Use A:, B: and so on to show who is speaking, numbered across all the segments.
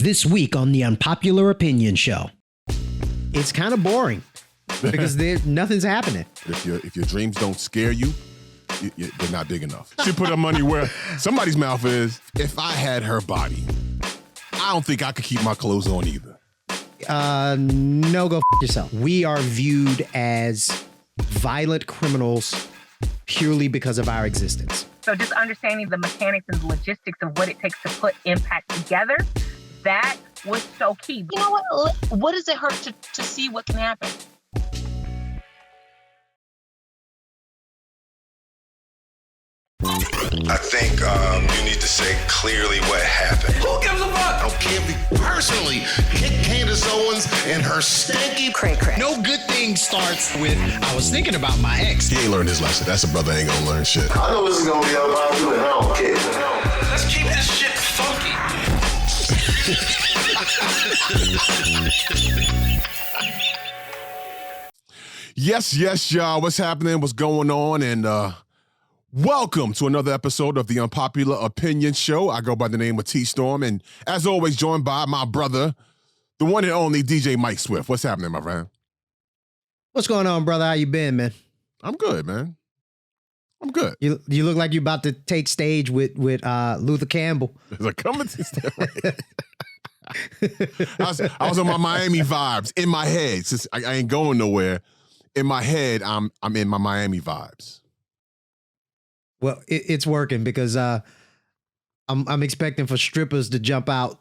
A: This week on the Unpopular Opinion Show. It's kind of boring because nothing's happening.
B: If your dreams don't scare you, they're not big enough. She put her money where somebody's mouth is. If I had her body, I don't think I could keep my clothes on either.
A: No, go f yourself. We are viewed as violent criminals purely because of our existence.
C: So just understanding the mechanics and the logistics of what it takes to put impact together, that was so key.
D: You know what? What does it hurt to see what can happen?
E: I think you need to say clearly what happened.
F: Who gives a fuck? I don't care if he personally hit Candace Owens and her stanky
D: Cray.
A: No good thing starts with, I was thinking about my ex.
B: He ain't learned his lesson. That's a brother ain't gonna learn shit.
F: I know this is gonna be unpopular and I don't care.
G: Let's keep this shit funky.
B: Yes, y'all. What's happening? What's going on? And welcome to another episode of the Unpopular Opinion Show. I go by the name of T-Storm, and as always, joined by my brother, the one and only DJ Mike Swift. What's happening, my friend?
A: What's going on, brother? How you been, man?
B: I'm good, man. I'm good.
A: You look like you're about to take stage with Luther Campbell.
B: It's like coming to I was on my Miami vibes in my head. Since I ain't going nowhere, in my head, I'm in my Miami vibes.
A: Well, it's working because I'm expecting for strippers to jump out.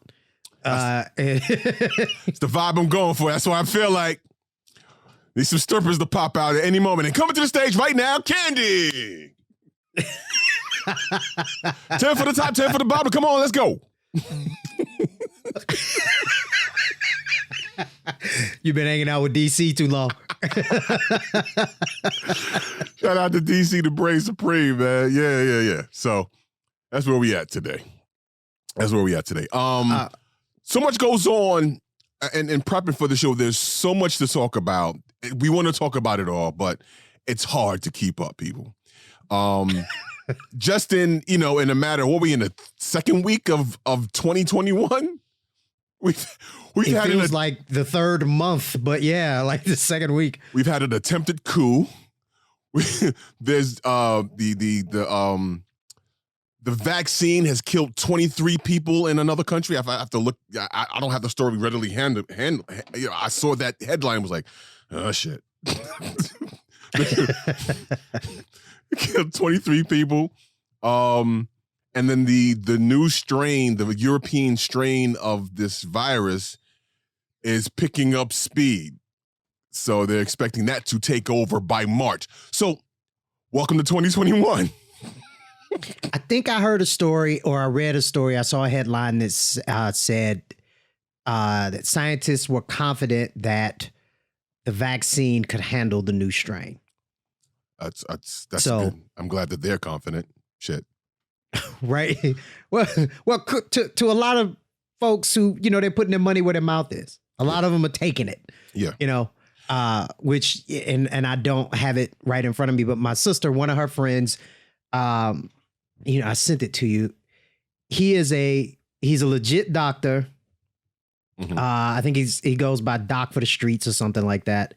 B: It's the vibe I'm going for. That's why I feel like need some strippers to pop out at any moment. And coming to the stage right now, Candy. 10 for the top, 10 for the bottom. Come on, let's go.
A: You've been hanging out with DC too long.
B: Shout out to DC, the Brave Supreme, man. Yeah. So that's where we at today. So much goes on and prepping for the show. There's so much to talk about. We want to talk about it all, but it's hard to keep up, people. Just in a matter, what we in the second week of 2021? We've had
A: feels like the third month, but yeah, like the second week.
B: We've had an attempted coup. There's the vaccine has killed 23 people in another country. I have to look. I don't have the story readily hand. I saw that headline, was like, oh shit. Killed 23 people. And then the new strain, the European strain of this virus is picking up speed. So they're expecting that to take over by March. So welcome to 2021.
A: I think I heard a story, or I read a story. I saw a headline that said that scientists were confident that the vaccine could handle the new strain.
B: That's
A: so
B: good. I'm glad that they're confident. Shit.
A: Right. Well, to a lot of folks who, they're putting their money where their mouth is. A lot of them are taking it.
B: Yeah.
A: Which, and I don't have it right in front of me, but my sister, one of her friends, I sent it to you. He's a legit doctor.
B: Mm-hmm.
A: I think he goes by Doc for the Streets or something like that.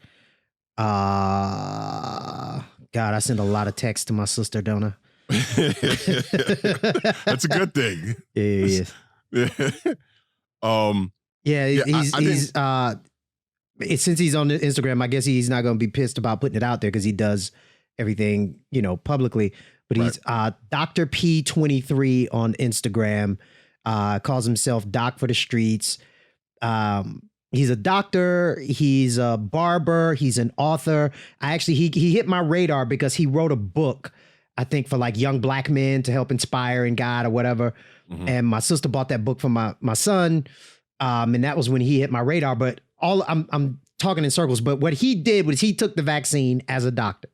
A: God, I send a lot of texts to my sister, don't I?
B: That's a good thing.
A: Yeah. Since he's on Instagram, I guess he's not going to be pissed about putting it out there because he does everything, publicly. But he's Dr. P23 on Instagram, calls himself Doc for the Streets. He's a doctor. He's a barber. He's an author. He hit my radar because he wrote a book, I think, for like young black men to help inspire and guide or whatever. Mm-hmm. And my sister bought that book for my son. And that was when he hit my radar. But I'm talking in circles. But what he did was he took the vaccine as a doctor.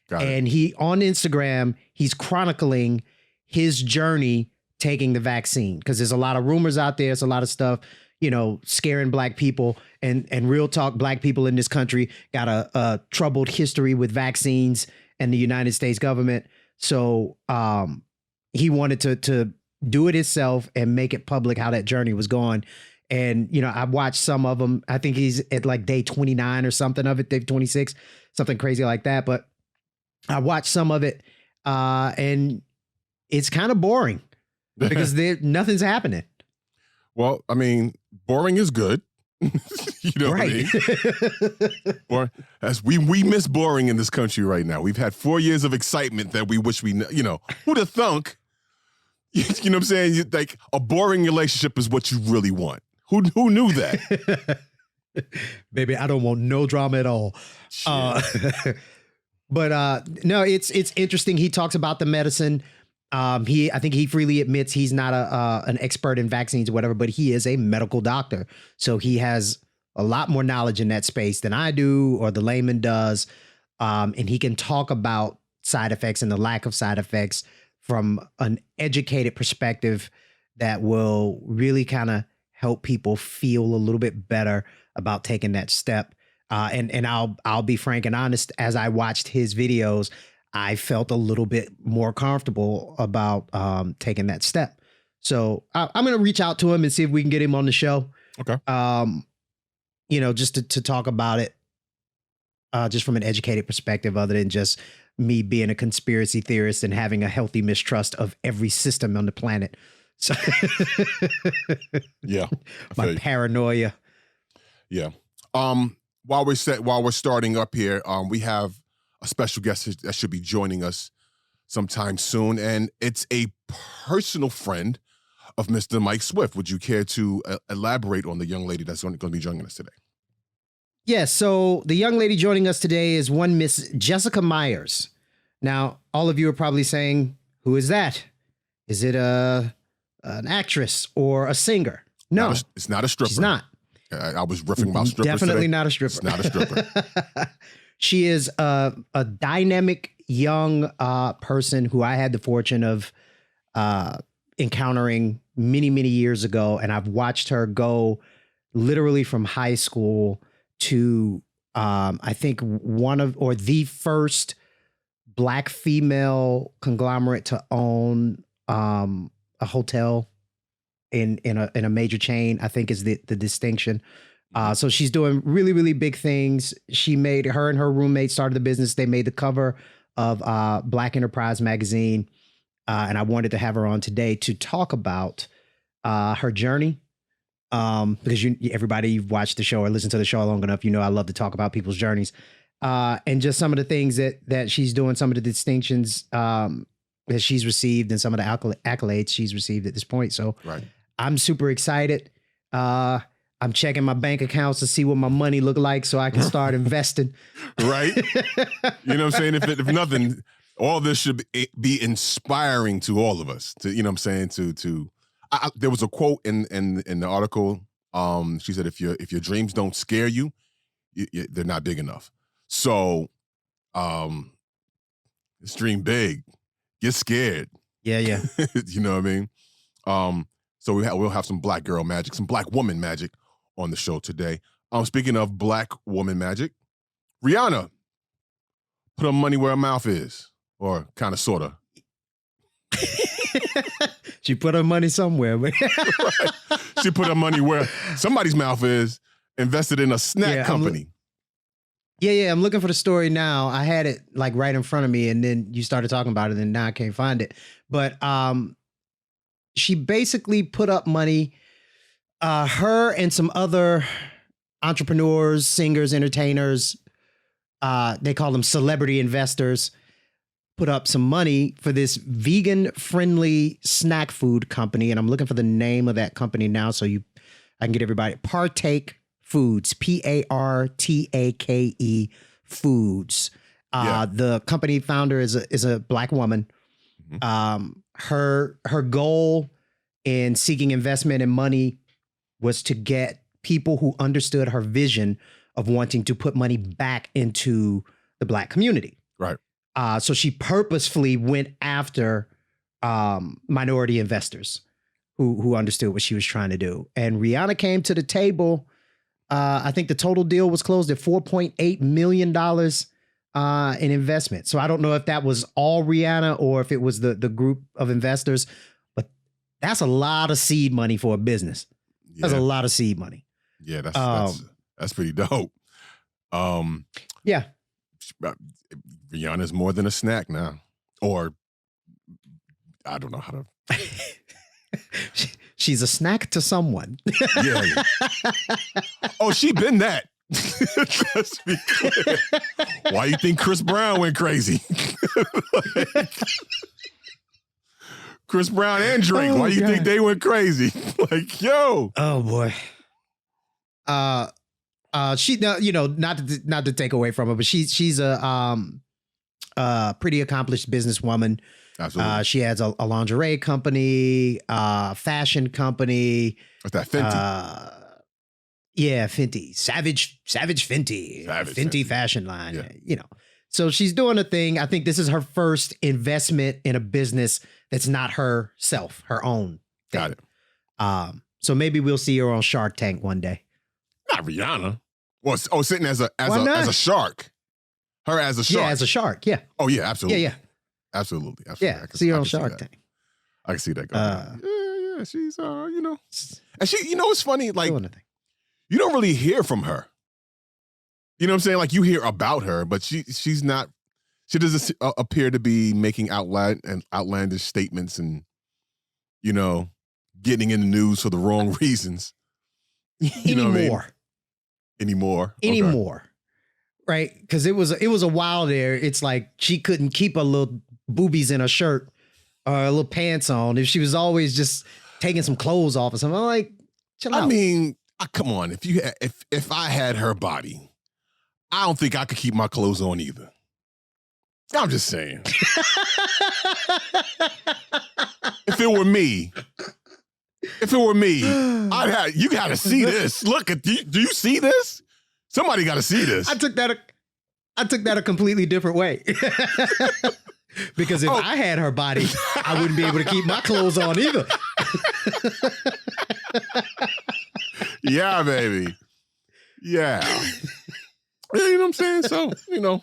A: And he, on Instagram, he's chronicling his journey taking the vaccine. Because there's a lot of rumors out there. There's a lot of stuff, scaring black people. And real talk, black people in this country got a troubled history with vaccines and the United States government. So he wanted to do it himself and make it public how that journey was going. And, you know, I watched some of them. I think he's at like day 29 or something of it, day 26, something crazy like that. But I watched some of it and it's kind of boring because nothing's happening.
B: Well, I mean, boring is good. You know what I mean? Or as we miss boring in this country right now. We've had 4 years of excitement that we wish who'd have thunk? You know what I'm saying? Like a boring relationship is what you really want. Who knew that?
A: Baby, I don't want no drama at all. But no, it's interesting. He talks about the medicine. I think he freely admits he's not an expert in vaccines or whatever, but he is a medical doctor. So he has a lot more knowledge in that space than I do or the layman does. And he can talk about side effects and the lack of side effects from an educated perspective that will really kind of help people feel a little bit better about taking that step. And I'll be frank and honest, as I watched his videos, I felt a little bit more comfortable about taking that step. So I'm going to reach out to him and see if we can get him on the show.
B: Okay.
A: Just to talk about it, just from an educated perspective, other than just me being a conspiracy theorist and having a healthy mistrust of every system on the planet. So
B: yeah,
A: my paranoia.
B: Yeah. While we're starting up here, we have a special guest that should be joining us sometime soon, and it's a personal friend of Mr. Mike Swift. Would you care to elaborate on the young lady that's going to be joining us today?
A: Yes. So the young lady joining us today is one Miss Jessica Myers. Now, all of you are probably saying, "Who is that? Is it an actress or a singer?" No,
B: it's not a stripper.
A: She's not.
B: I was riffing about strippers.
A: Definitely
B: today.
A: not a stripper.
B: It's not a stripper.
A: She is a dynamic young person who I had the fortune of encountering many, many years ago. And I've watched her go literally from high school to, I think, the first Black female conglomerate to own a hotel in a major chain, I think is the distinction. So she's doing really, really big things. Her and her roommate started the business. They made the cover of Black Enterprise magazine. And I wanted to have her on today to talk about her journey. Because everybody you've watched the show or listened to the show long enough, I love to talk about people's journeys. And just some of the things that she's doing, some of the distinctions that she's received and some of the accolades she's received at this point. So
B: right.
A: I'm super excited. I'm checking my bank accounts to see what my money look like so I can start investing.
B: Right. You know what I'm saying? If nothing, all this should be inspiring to all of us to, there was a quote in the article. She said, if your dreams don't scare you, they're not big enough. So, let's dream big, get scared.
A: Yeah.
B: You know what I mean? So we'll have some Black girl magic, some Black woman magic on the show today. Speaking of Black woman magic, Rihanna put her money where her mouth is, or kind of, sort of.
A: She put her money somewhere. Right.
B: She put her money where somebody's mouth is, invested in a snack company.
A: I'm looking for the story now. I had it like right in front of me, and then you started talking about it, and now I can't find it. But she basically put up money. Her and some other entrepreneurs, singers, entertainers, they call them celebrity investors, put up some money for this vegan-friendly snack food company. And I'm looking for the name of that company now so I can get everybody. Partake Foods, Partake Foods. The company founder is a Black woman. Mm-hmm. Her goal in seeking investment and money was to get people who understood her vision of wanting to put money back into the Black community.
B: Right.
A: So she purposefully went after minority investors who understood what she was trying to do. And Rihanna came to the table. I think the total deal was closed at $4.8 million in investment. So I don't know if that was all Rihanna or if it was the group of investors, but that's a lot of seed money for a business. That's a lot of seed money.
B: Yeah, that's pretty dope.
A: Yeah.
B: Rihanna's more than a snack now. Or I don't know how to.
A: She's a snack to someone.
B: Yeah. Oh, she been that. Let's be clear. Why you think Chris Brown went crazy? Like, Chris Brown and Drake. Why you think they went crazy? Like, yo.
A: Oh boy. She, you know, not to take away from her, but she's a pretty accomplished businesswoman.
B: Absolutely.
A: She has a lingerie company, fashion company.
B: What's that, Fenty?
A: Yeah, Fenty. Savage Fenty. Fenty fashion line. Yeah. You know. So she's doing a thing. I think this is her first investment in a business that's not herself, her own thing.
B: Got it.
A: So maybe we'll see her on Shark Tank one day.
B: Not Rihanna. Well, sitting as a shark. Her as a shark.
A: Yeah, as a shark. Yeah.
B: Oh yeah, absolutely.
A: Yeah.
B: Absolutely.
A: Yeah. See her on Shark Tank.
B: I can see that going. Yeah. She's you know, and she, you know, it's funny. Like, you don't really hear from her. You know what I'm saying? Like, you hear about her, but she's not. She doesn't appear to be making outlandish statements and, you know, getting in the news for the wrong reasons. You know what I mean? Anymore.
A: Right? Because it was a while there. It's like she couldn't keep her little boobies in her shirt or her little pants on if she was always just taking some clothes off or something. I'm like, chill out.
B: I mean, come on. If I had her body, I don't think I could keep my clothes on either. I'm just saying. If it were me, you got to see this. Look at, do you see this? Somebody got to see this.
A: I took that a completely different way. Because if I had her body, I wouldn't be able to keep my clothes on either.
B: Yeah, baby. Yeah. You know what I'm saying? So, you know,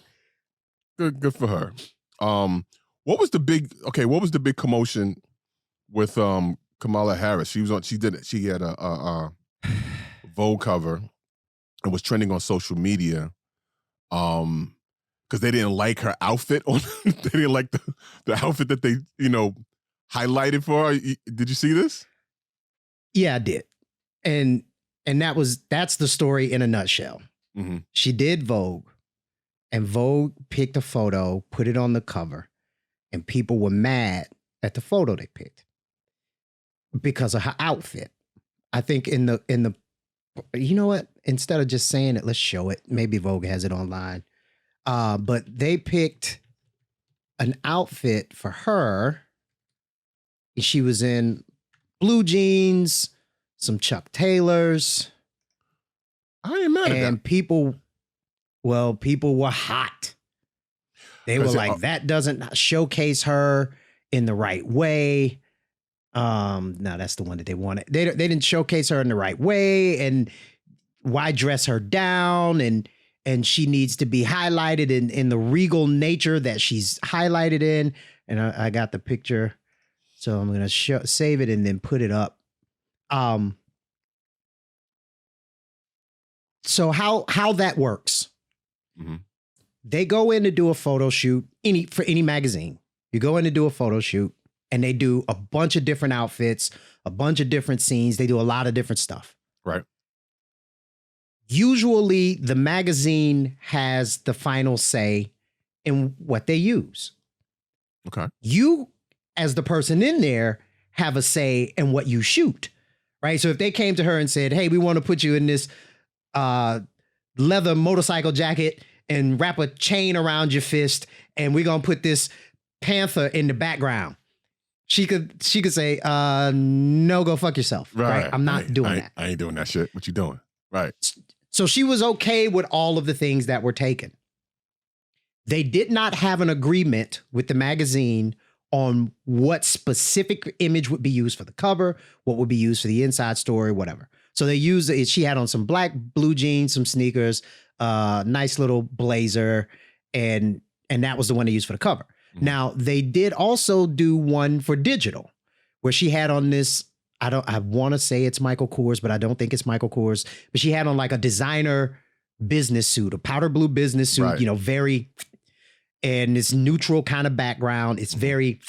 B: good for her. What was the big commotion with Kamala Harris? She had a Vogue cover and was trending on social media. Because they didn't like her outfit they didn't like the outfit that they, you know, highlighted for her. Did you see this?
A: Yeah, I did. And that's the story in a nutshell.
B: Mm-hmm.
A: She did Vogue, and Vogue picked a photo, put it on the cover, and people were mad at the photo they picked because of her outfit. I think in the you know what? Instead of just saying it, let's show it. Maybe Vogue has it online. But they picked an outfit for her. She was in blue jeans, some Chuck Taylors.
B: I ain't mad at that.
A: And people were hot. They were like, that doesn't showcase her in the right way. No, that's the one that they wanted. They didn't showcase her in the right way. And why dress her down? And she needs to be highlighted in the regal nature that she's highlighted in. And I got the picture. So I'm going to save it and then put it up. So how that works.
B: Mm-hmm.
A: They go in to do a photo shoot for any magazine. You go in to do a photo shoot and they do a bunch of different outfits, a bunch of different scenes. They do a lot of different stuff.
B: Right.
A: Usually the magazine has the final say in what they use.
B: Okay.
A: You, as the person in there, have a say in what you shoot, right? So if they came to her and said, hey, we want to put you in this leather motorcycle jacket and wrap a chain around your fist, and we're going to put this panther in the background. She could say, no, go fuck yourself. Right. I'm not doing that.
B: I ain't doing that shit. What you doing? Right.
A: So she was okay with all of the things that were taken. They did not have an agreement with the magazine on what specific image would be used for the cover, what would be used for the inside story, whatever. So they used it. She had on some black blue jeans, some sneakers, nice little blazer, and that was the one they used for the cover. Mm-hmm. Now, they did also do one for digital, where she had on this I want to say it's Michael Kors, but I don't think it's Michael Kors. But she had on like a designer business suit, a powder blue business suit,
B: Right.
A: you know, and this neutral kind of background. It's very,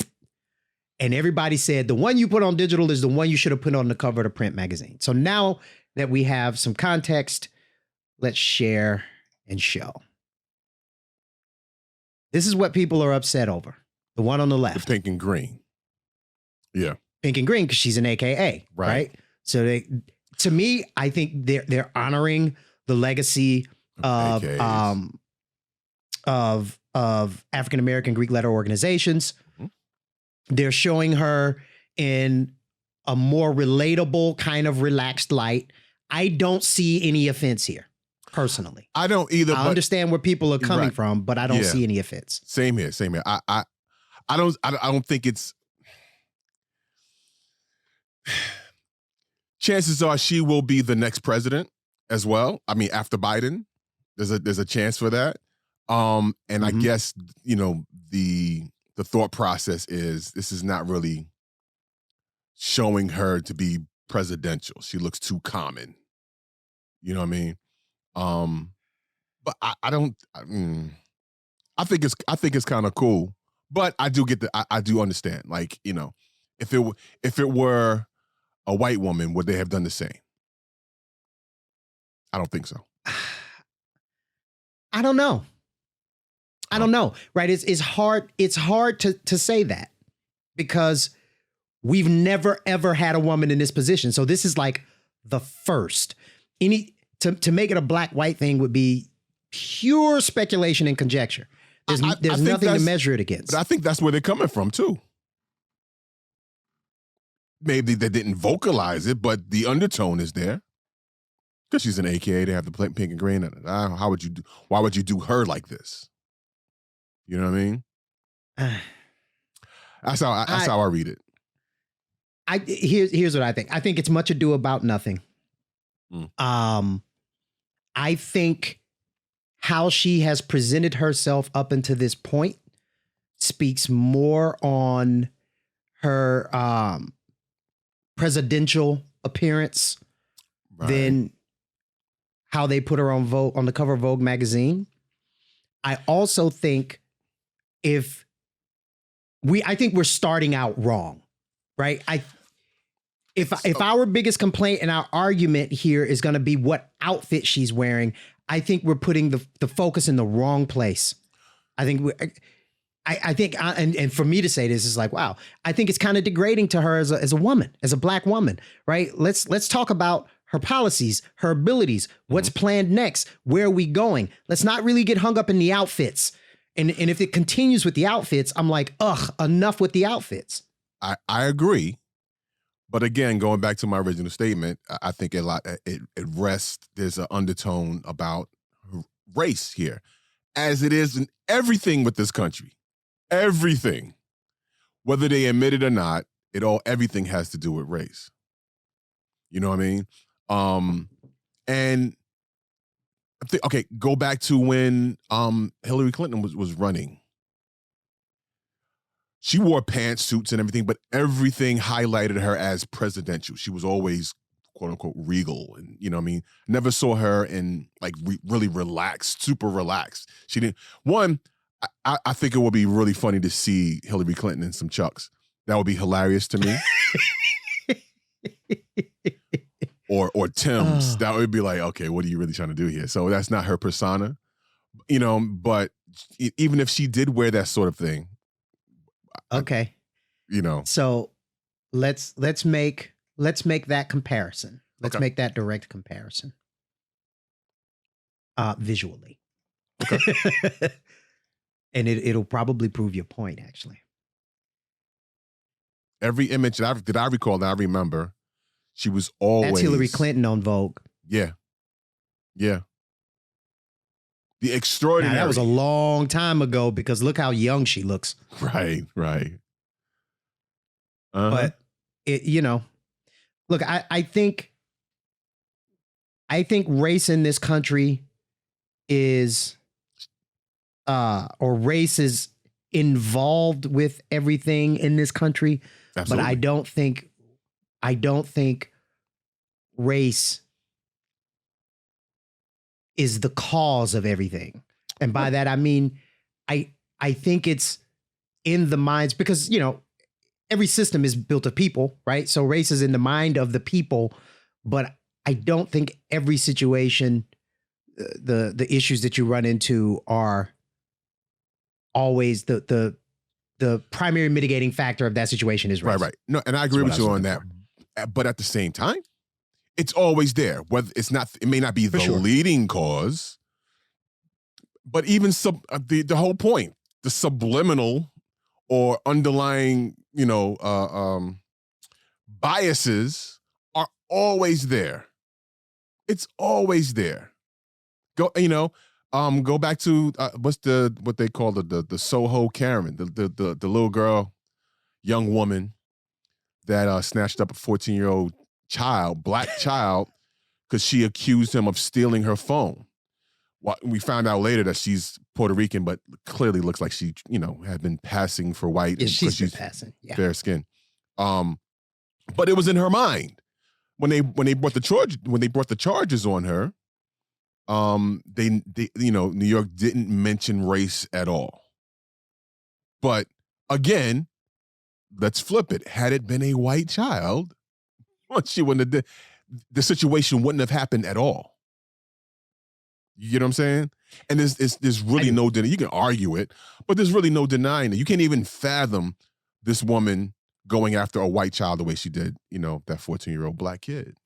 A: and everybody said the one you put on digital is the one you should have put on the cover of the print magazine. So now that we have some context, let's share and show. This is what people are upset over. The one on the
B: The
A: left.
B: pink and green. Yeah.
A: Pink and green because she's an AKA, right? So to me, I think they're honoring the legacy of
B: AKAs.
A: of African American Greek letter organizations.
B: Mhm.
A: They're showing her in a more relatable, kind of relaxed light. I don't see any offense here, personally.
B: I don't either.
A: I
B: but
A: understand where people are coming
B: Right.
A: from, but I don't
B: Yeah.
A: see any offense.
B: Same here. Same here. I don't think it's. Chances are she will be the next president as well. I mean, after Biden, there's a chance for that. And I
A: Mhm.
B: guess, you know, the thought process is this is not really showing her to be presidential. She looks too common. You know what I mean? But I don't. I think it's kind of cool. But I do get I do understand. Like, you know, if it were a white woman, would they have done the same? I don't think so.
A: I don't know. I don't know. Right? It's hard. It's hard to say that because we've never ever had a woman in this position. So this is like the first. To make it a black-white thing would be pure speculation and conjecture. There's
B: I think
A: nothing to
B: that's-
A: measure it against.
B: But I think that's where they're coming from too. Maybe they didn't vocalize it, but the undertone is there. Because she's an AKA, they have the pink and green. Why would you do her like this? You know what I mean? That's how I read it.
A: Here's what I think. I think it's much ado about nothing. I think how she has presented herself up until this point speaks more on her presidential appearance than how they put her on Vogue, on the cover of Vogue magazine. I also think I think we're starting out wrong, right? If our biggest complaint and our argument here is going to be what outfit she's wearing, I think we're putting the focus in the wrong place. I think and for me to say this is like, wow, I think it's kind of degrading to her as a woman, as a black woman, right? Let's talk about her policies, her abilities, what's planned next, where are we going? Let's not really get hung up in the outfits. And if it continues with the outfits, I'm like, enough with the outfits.
B: I agree. But again, going back to my original statement, I think it rests, there's an undertone about race here, as it is in everything with this country. Everything. Whether they admit it or not, everything has to do with race. You know what I mean? And I think, okay, go back to when Hillary Clinton was running. She wore pantsuits and everything, but everything highlighted her as presidential. She was always, quote unquote, regal. And, you know what I mean? Never saw her in like really relaxed, super relaxed. She didn't. One, I think it would be really funny to see Hillary Clinton in some Chucks. That would be hilarious to me. or Tim's. That would be like, okay, what are you really trying to do here? So that's not her persona, you know, but even if she did wear that sort of thing.
A: Okay.
B: You know.
A: So let's make that comparison. Let's make that direct comparison. Visually.
B: Okay.
A: And it'll probably prove your point, actually.
B: Every image that I recall, that I remember, she was always.
A: That's Hillary Clinton on Vogue.
B: Yeah. Yeah. The extraordinary.
A: Now, that was a long time ago because look how young she looks.
B: Right.
A: But look, I think race in this country is or race is involved with everything in this country.
B: Absolutely.
A: But I don't think I don't think race is the cause of everything. And by that, I mean, I think it's in the minds, because, every system is built of people, right? So race is in the mind of the people, but I don't think every situation, the issues that you run into are always the primary mitigating factor of that situation is race.
B: Right. No, and I agree with you on that. But at the same time, it's always there. Whether it may not be the leading cause, but even the whole point, the subliminal or underlying, biases are always there. It's always there. Go back to what they call the Soho Karen, the little girl, young woman that snatched up a 14-year-old black child, because she accused him of stealing her phone. Well, we found out later that she's Puerto Rican, but clearly looks like she, had been passing for white.
A: Yeah, she's been passing. Yeah.
B: Fair skin. But it was in her mind when they brought the charges on her. They New York didn't mention race at all. But again, let's flip it. Had it been a white child, she wouldn't have. The situation wouldn't have happened at all. You get what I'm saying? And there's really no denying. You can argue it, but there's really no denying it. You can't even fathom this woman going after a white child the way she did, that 14-year-old black kid.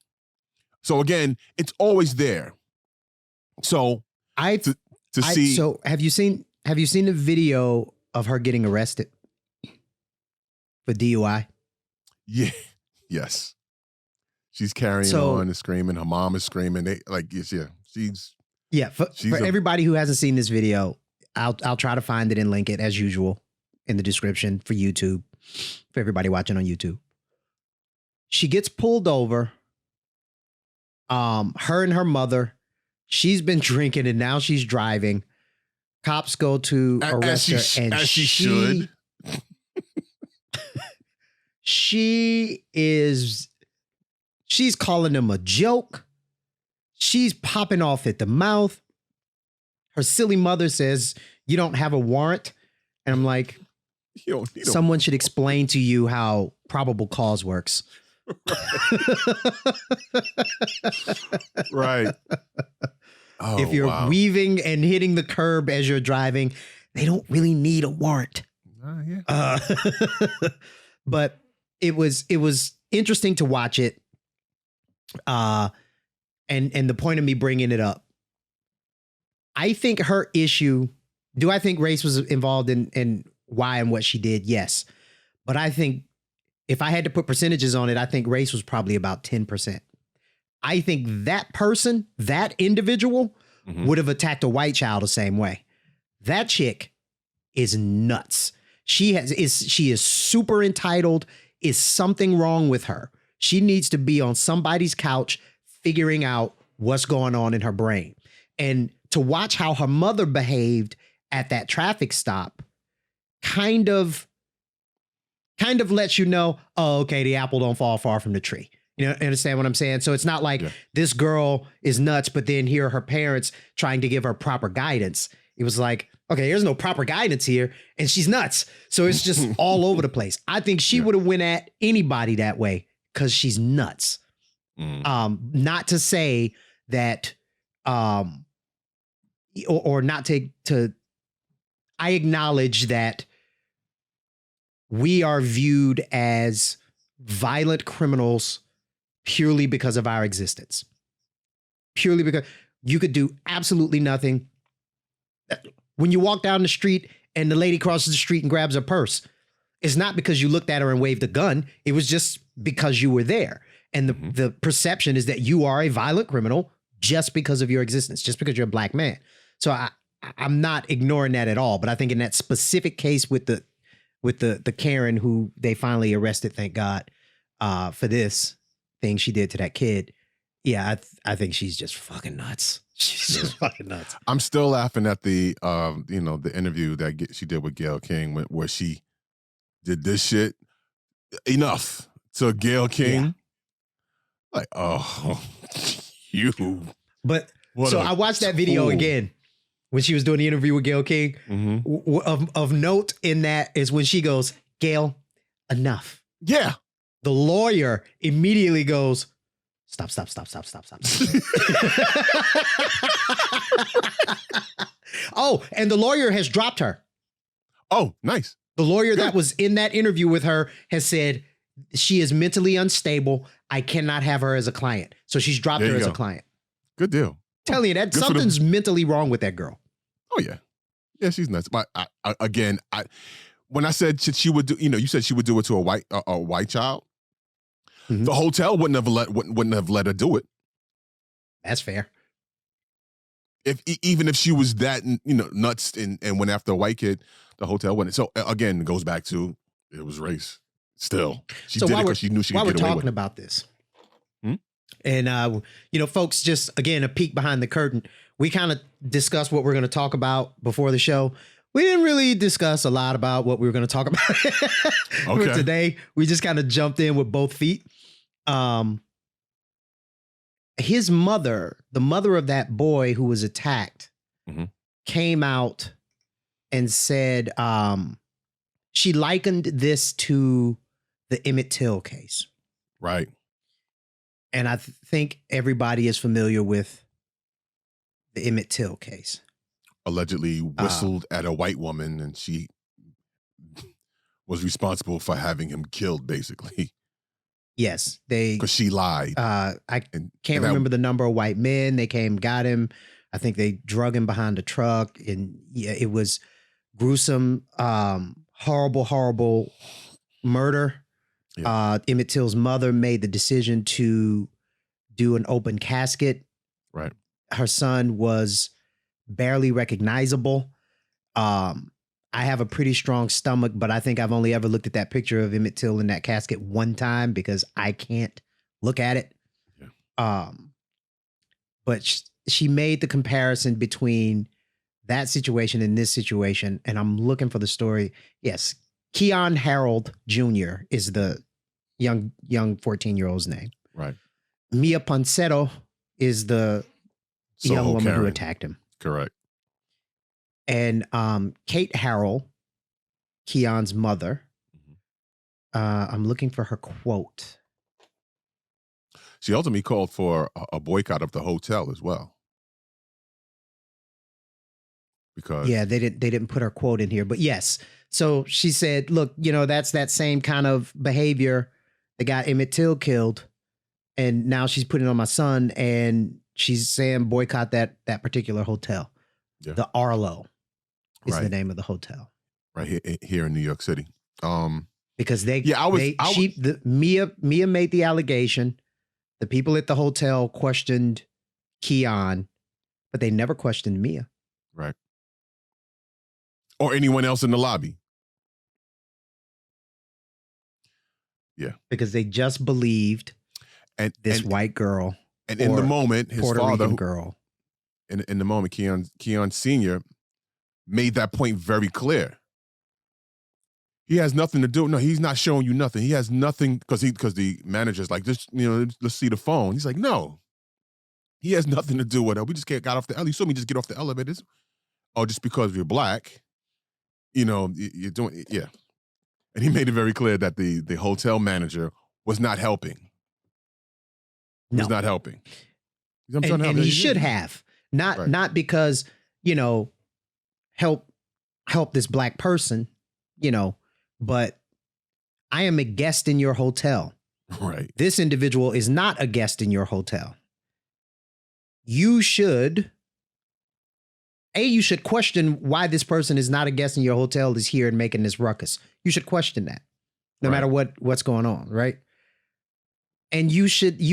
B: So again, it's always there. So
A: So have you seen the video of her getting arrested for DUI?
B: Yeah. Yes. She's carrying on and screaming. Her mom is screaming.
A: For everybody who hasn't seen this video, I'll try to find it and link it as usual in the description for YouTube, for everybody watching on YouTube. She gets pulled over. Her and her mother, she's been drinking and now she's driving. Cops go to arrest her, and
B: she should.
A: She's calling them a joke. She's popping off at the mouth. Her silly mother says, "You don't have a warrant." And I'm like, someone should explain to you how probable cause works.
B: Right. Oh,
A: if you're weaving and hitting the curb as you're driving, they don't really need a warrant.
B: Yeah.
A: But it was interesting to watch it. And the point of me bringing it up, I think her issue, do I think race was involved in why and what she did? Yes. But I think if I had to put percentages on it, I think race was probably about 10%. I think that person, that individual would have attacked a white child the same way. That chick is nuts. She is super entitled. Is something wrong with her? She needs to be on somebody's couch figuring out what's going on in her brain. And to watch how her mother behaved at that traffic stop kind of lets you know, oh, okay, the apple don't fall far from the tree. You understand what I'm saying? So it's not like this girl is nuts, but then here are her parents trying to give her proper guidance. It was like, okay, there's no proper guidance here, and she's nuts. So it's just all over the place. I think she would have went at anybody that way because she's nuts. Not to say that, or not to, I acknowledge that we are viewed as violent criminals purely because of our existence. Purely because you could do absolutely nothing. When you walk down the street and the lady crosses the street and grabs her purse, it's not because you looked at her and waved a gun. It was just because you were there. And the perception is that you are a violent criminal just because of your existence, just because you're a black man. So I'm not ignoring that at all. But I think in that specific case with the Karen who they finally arrested, thank God, for this thing she did to that kid. Yeah, I think she's just fucking nuts. She's just fucking nuts.
B: I'm still laughing at the the interview that she did with Gayle King where she did this shit. Enough to Gayle King. Like, oh, you.
A: But
B: What
A: so
B: a
A: I watched that video
B: tool.
A: again when she was doing the interview with Gayle King. Of note in that is when she goes, Gayle, enough.
B: Yeah.
A: The lawyer immediately goes, stop. Oh, and the lawyer has dropped her.
B: Oh, nice.
A: The lawyer that was in that interview with her has said she is mentally unstable. I cannot have her as a client. So she's dropped
B: There
A: her
B: you
A: as a
B: go.
A: client.
B: Good deal.
A: Telling you that
B: Good for them.
A: something's mentally wrong with that girl.
B: Oh yeah, yeah, she's nuts. But when I said she would do, you said she would do it to a white child.
A: Mhm.
B: The hotel wouldn't have let her do it.
A: That's fair.
B: Even if she was that nuts and went after a white kid, the hotel wouldn't. So again, it goes back to it was race. Still, she did it because she knew she could
A: while
B: get
A: we're
B: away with
A: talking
B: it.
A: about this, and folks, just again a peek behind the curtain. We kind of discussed what we're going to talk about before the show. We didn't really discuss a lot about what we were going to talk about for today. We just kind of jumped in with both feet. His mother, the mother of that boy who was attacked, came out and said she likened this to the Emmett Till case.
B: Right.
A: And I think everybody is familiar with the Emmett Till case.
B: Allegedly whistled at a white woman, and she was responsible for having him killed, basically.
A: Yes,
B: Because she lied.
A: I can't remember the number of white men. They came, got him. I think they drug him behind a truck. And yeah, it was gruesome, horrible murder. Yeah. Emmett Till's mother made the decision to do an open casket.
B: Right.
A: Her son was barely recognizable. I have a pretty strong stomach, but I think I've only ever looked at that picture of Emmett Till in that casket one time because I can't look at it. Yeah. But she made the comparison between that situation and this situation, and I'm looking for the story. Yes, Keon Harold Jr. is the young 14-year-old's name.
B: Right.
A: Mia Ponsetto is the young woman who attacked him.
B: Correct.
A: And Kate Harrell, Keon's mother, I'm looking for her quote.
B: She ultimately called for a boycott of the hotel as well. Because
A: they didn't put her quote in here, but yes. So she said, look, that's that same kind of behavior that got Emmett Till killed. And now she's putting it on my son, and she's saying boycott that particular hotel. Yeah. The Arlo is the name of the hotel.
B: Right here in New York City.
A: Because Mia made the allegation. The people at the hotel questioned Keon, but they never questioned Mia.
B: Right. Or anyone else in the lobby. Yeah.
A: Because they just believed this white girl.
B: And in the moment, his
A: Puerto
B: father,
A: Rican girl.
B: In the moment, Keon Sr. made that point very clear. He has nothing to do. No, he's not showing you nothing. He has nothing because the manager's like, just let's see the phone. He's like, no, he has nothing to do with it. We just got off the elevator. You saw me just get off the elevator. Oh, just because you're black, you're doing it. Yeah. And he made it very clear that the hotel manager was not helping. Was not helping.
A: And he should have. Not because, help this black person, but I am a guest in your hotel.
B: Right.
A: This individual is not a guest in your hotel. You should question why this person is not a guest in your hotel, is here and making this ruckus. You should question that, no matter what's going on, right? And you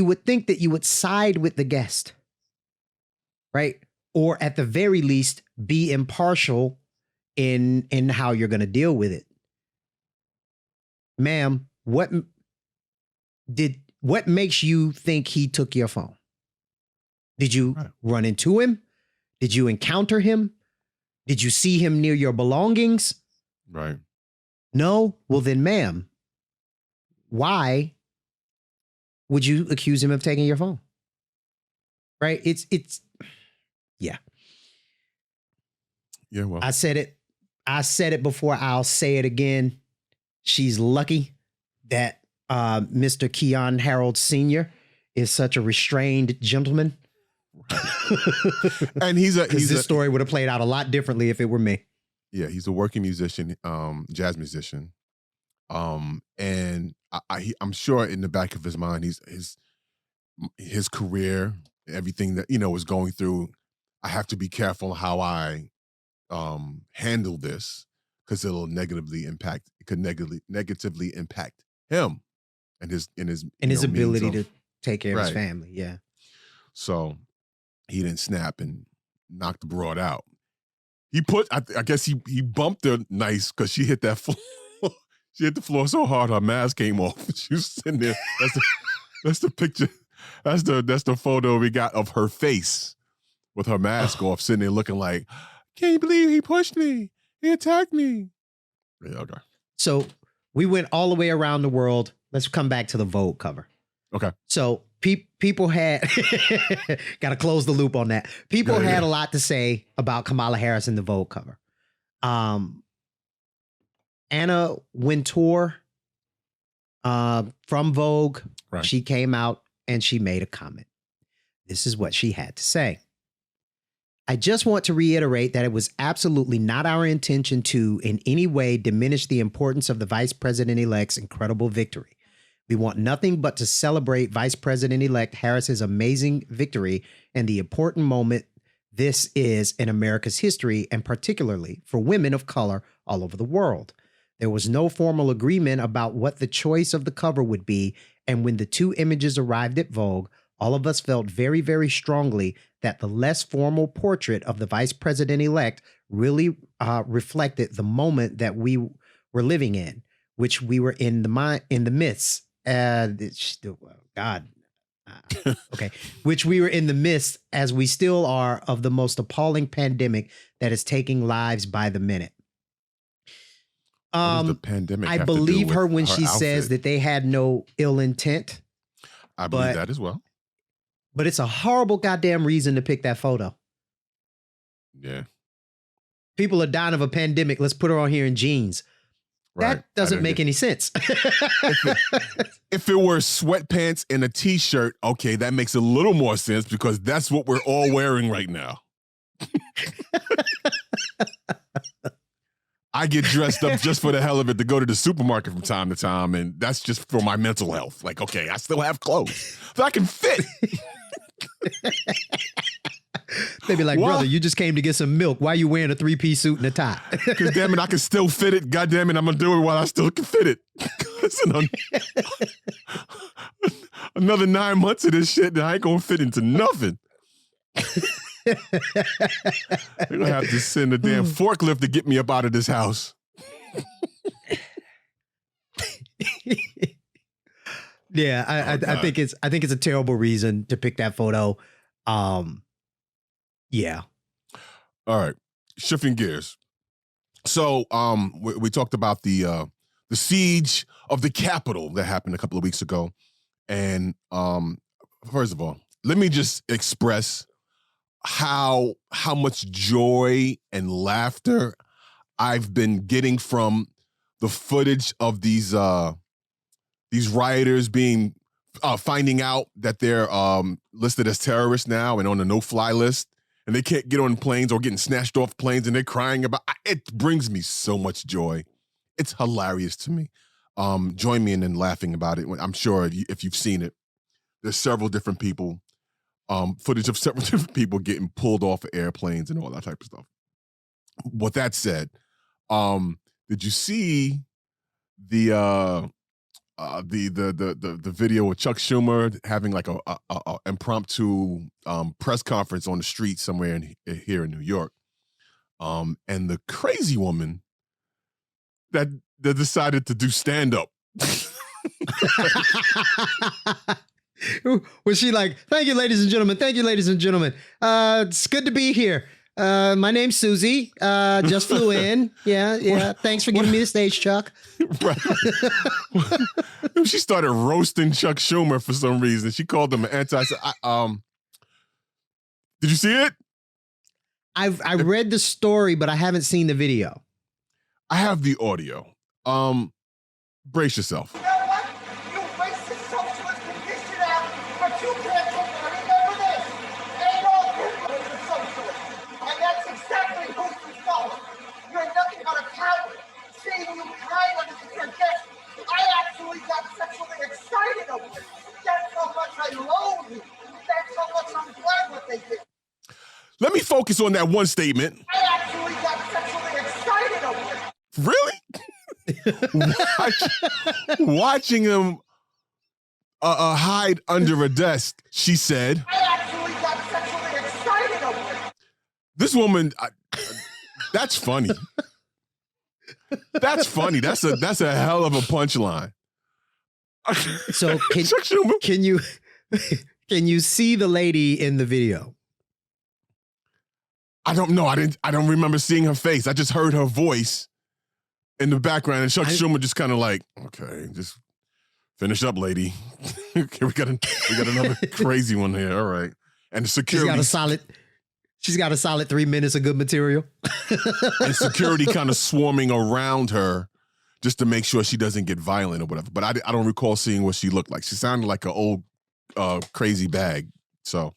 A: would think that you would side with the guest, right? Or at the very least, be impartial in how you're going to deal with it. Ma'am, what makes you think he took your phone? Did you run into him? Did you encounter him? Did you see him near your belongings?
B: Right.
A: No? Well then, ma'am, why would you accuse him of taking your phone? Right? Yeah.
B: Yeah, well.
A: I said it before. I'll say it again. She's lucky that Mr. Keon Harold Sr. is such a restrained gentleman.
B: And this
A: story would have played out a lot differently if it were me.
B: Yeah, he's a working musician, jazz musician. And I'm sure in the back of his mind, his career, everything that, was going through, I have to be careful how I handle this, because it'll negatively impact him and his
A: ability to take care of his family. Yeah.
B: So he didn't snap and knock the broad out. I guess he bumped her nice, because she hit that floor. She hit the floor so hard her mask came off. She was sitting there. That's the picture. That's the photo we got of her face with her mask off, sitting there looking like, can't you believe he pushed me? He attacked me. Yeah, okay.
A: So we went all the way around the world. Let's come back to the Vogue cover.
B: Okay.
A: So people had got to close the loop on that. People had a lot to say about Kamala Harris in the Vogue cover. Anna Wintour from Vogue, she came out and she made a comment. This is what she had to say. I just want to reiterate that it was absolutely not our intention to in any way diminish the importance of the Vice President-elect's incredible victory. We want nothing but to celebrate Vice President-elect Harris's amazing victory and the important moment this is in America's history, and particularly for women of color all over the world. There was no formal agreement about what the choice of the cover would be, and when the two images arrived at Vogue, all of us felt very, very strongly that the less formal portrait of the Vice President-elect really reflected the moment that we were living in, which we were in the midst. Which we were in the midst, as we still are, of the most appalling pandemic that is taking lives by the minute.
B: What does the pandemic
A: I
B: have to do
A: believe
B: with
A: her when she
B: outfit?
A: says that they had no ill intent.
B: I believe that as well.
A: But it's a horrible goddamn reason to pick that photo.
B: Yeah.
A: People are dying of a pandemic. Let's put her on here in jeans.
B: Right.
A: That doesn't make any sense.
B: If it were sweatpants and a t-shirt, okay, that makes a little more sense, because that's what we're all wearing right now. I get dressed up just for the hell of it to go to the supermarket from time to time, and that's just for my mental health. Like, okay, I still have clothes that I can fit.
A: They be like, brother, you just came to get some milk. Why are you wearing a 3-piece suit and a tie?
B: Because damn it, I can still fit it. God damn it, I'm going to do it while I still can fit it. Another 9 months of this shit, and I ain't going to fit into nothing. They're going to have to send a damn forklift to get me up out of this house.
A: Yeah, I think it's a terrible reason to pick that photo. Yeah.
B: All right. Shifting gears. So we talked about the siege of the Capitol that happened a couple of weeks ago. And first of all, let me just express how much joy and laughter I've been getting from the footage of these rioters finding out that they're listed as terrorists now and on the no-fly list, and they can't get on planes or getting snatched off planes, and they're crying about it. Brings me so much joy. It's hilarious to me. Join me in laughing about it. I'm sure if you've seen it, there's several different people, footage of several different people getting pulled off of airplanes and all that type of stuff. With that said, did you see the video of Chuck Schumer having like a impromptu press conference on the street somewhere here in New York, and the crazy woman that decided to do stand up?
A: Was she like, thank you, ladies and gentlemen. Thank you, ladies and gentlemen. It's good to be here. My name's Susie. Just flew in. Yeah. Thanks for giving me the stage, Chuck.
B: Right. She started roasting Chuck Schumer for some reason. She called him an anti. Did you see it?
A: I read the story, but I haven't seen the video.
B: I have the audio. Brace yourself.
G: You know what? You racist socialist condition out, but you can't take it. Remember this. Adolf Hitler was a socialist. And that's exactly who you follow. You're nothing but a coward. Seeing you crying under your desk, I actually got sexually excited over it. That's how much I loathe you. That's how much I'm glad what they did.
B: Let me focus on that one statement.
G: I actually got sexually excited over it.
B: Really? Watching him hide under a desk, she said.
G: I actually got sexually excited over it.
B: This woman, that's funny. That's funny. That's a hell of a punchline.
A: So can you see the lady in the video?
B: I don't know. I don't remember seeing her face. I just heard her voice in the background, and Chuck Schumer just kind of like, okay, just finish up, lady. Okay, we got another crazy one here. All right, and security.
A: She's got a solid 3 minutes of good material.
B: And security kind of swarming around her just to make sure she doesn't get violent or whatever. But I don't recall seeing what she looked like. She sounded like an old crazy bag. So.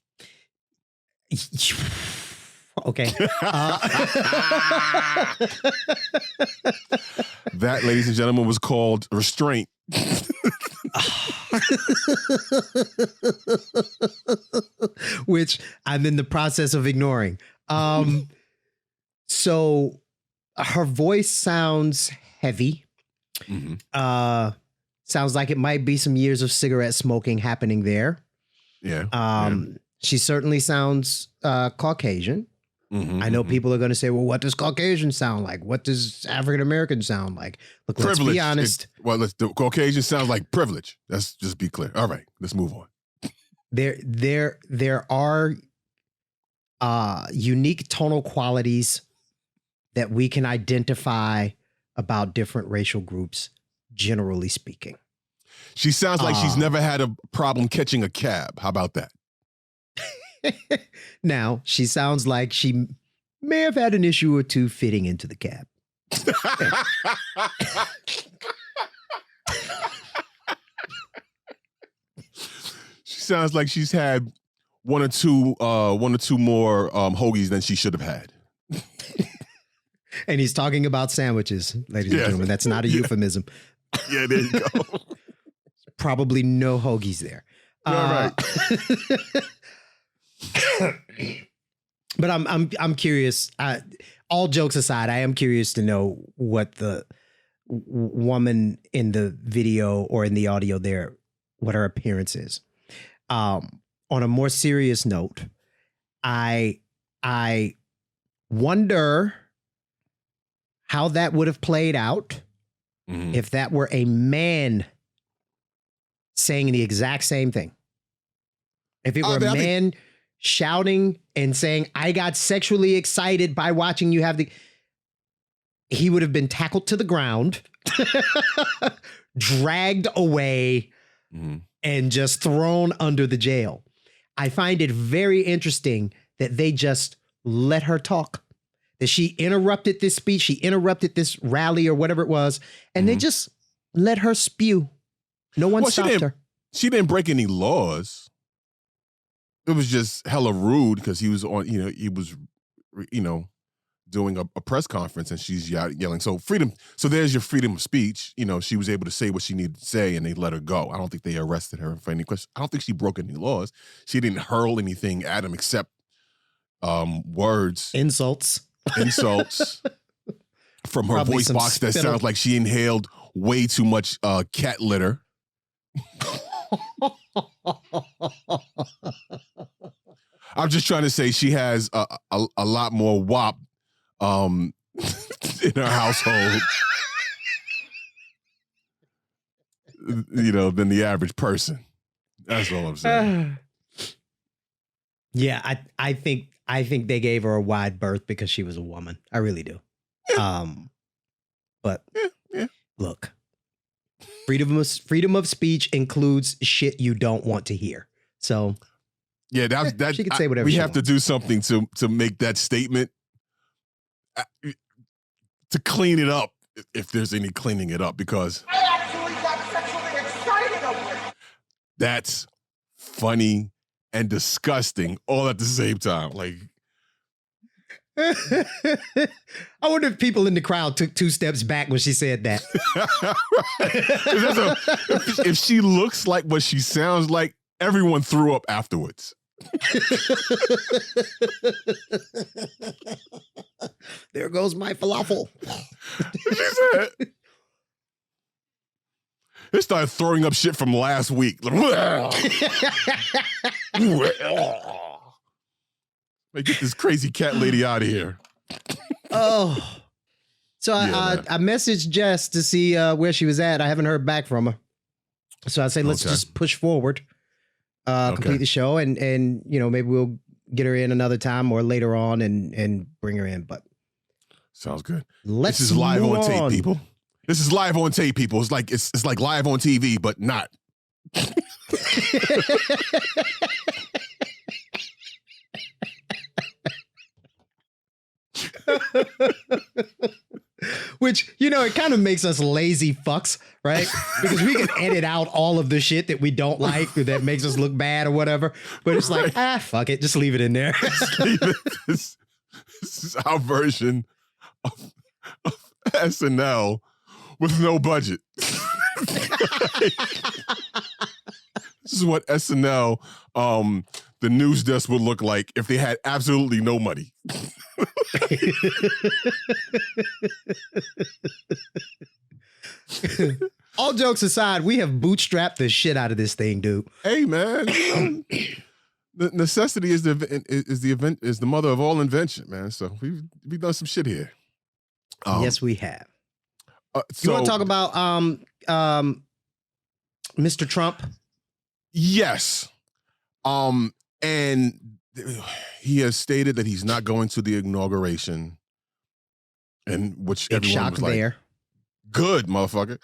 A: Okay.
B: That, ladies and gentlemen, was called restraint.
A: Which I'm in the process of ignoring. So her voice sounds heavy. Mm-hmm. Sounds like it might be some years of cigarette smoking happening there.
B: Yeah.
A: She certainly sounds Caucasian. Mm-hmm, I know people are going to say, well, what does Caucasian sound like? What does African American sound like? Look, let's be honest.
B: The Caucasian sounds like privilege. Let's just be clear. All right, let's move on.
A: There are unique tonal qualities that we can identify about different racial groups, generally speaking.
B: She sounds like she's never had a problem catching a cab. How about that?
A: Now, she sounds like she may have had an issue or two fitting into the cab.
B: She sounds like she's had one or two more hoagies than she should have had.
A: And he's talking about sandwiches, ladies and gentlemen. That's not a euphemism.
B: Yeah, there you go.
A: Probably no hoagies there.
B: All right.
A: But I'm curious. All jokes aside, I am curious to know what the woman in the video or in the audio there, what her appearance is. On a more serious note, I wonder how that would have played out if that were a man saying the exact same thing. If it were a man shouting and saying, I got sexually excited by watching you have he would have been tackled to the ground, dragged away, and just thrown under the jail. I find it very interesting that they just let her talk, that she interrupted this speech, she interrupted this rally or whatever it was, and they just let her spew. No one stopped her.
B: She didn't break any laws. It was just hella rude because he was doing a press conference and she's yelling. So there's your freedom of speech. She was able to say what she needed to say and they let her go. I don't think they arrested her for any question. I don't think she broke any laws. She didn't hurl anything at him except words.
A: Insults
B: from her
A: Probably
B: voice box that sounds like she inhaled way too much cat litter. I'm just trying to say she has a lot more WAP in her household, than the average person. That's all I'm saying.
A: Yeah, I think they gave her a wide berth because she was a woman. I really do. But look, freedom of speech includes shit you don't want to hear. So
B: yeah, that
A: she could say whatever.
B: We
A: she
B: have
A: wants.
B: to do something to make that statement to clean it up, if there's any cleaning it up, because
G: I actually got sexually excited over it.
B: that's funny and disgusting all at the same time. Like,
A: I wonder if people in the crowd took 2 steps back when she said that.
B: if she looks like what she sounds like, everyone threw up afterwards.
A: There goes my falafel.
B: She said, they started throwing up shit from last week. Like, get this crazy cat lady out of here.
A: Oh. So I messaged Jess to see where she was at. I haven't heard back from her. So I say, let's just push forward, complete the show, and maybe we'll get her in another time or later on and bring her in. But
B: sounds good.
A: This
B: is live on tape, people. This is live on tape, people. It's like live on TV, but not.
A: Which, it kind of makes us lazy fucks, right? Because we can edit out all of the shit that we don't like or that makes us look bad or whatever. But it's like, fuck it. Just leave it in there.
B: This is our version of SNL with no budget. This is what SNL, the news desk would look like if they had absolutely no money.
A: All jokes aside, we have bootstrapped the shit out of this thing, dude.
B: Hey, man, the necessity is the mother of all invention, man. So we've done some shit here.
A: Yes, we have.
B: So,
A: you want to talk about Mr. Trump?
B: Yes. And he has stated that he's not going to the inauguration, and which
A: Big
B: everyone
A: shock
B: was like,
A: there.
B: Good, motherfucker.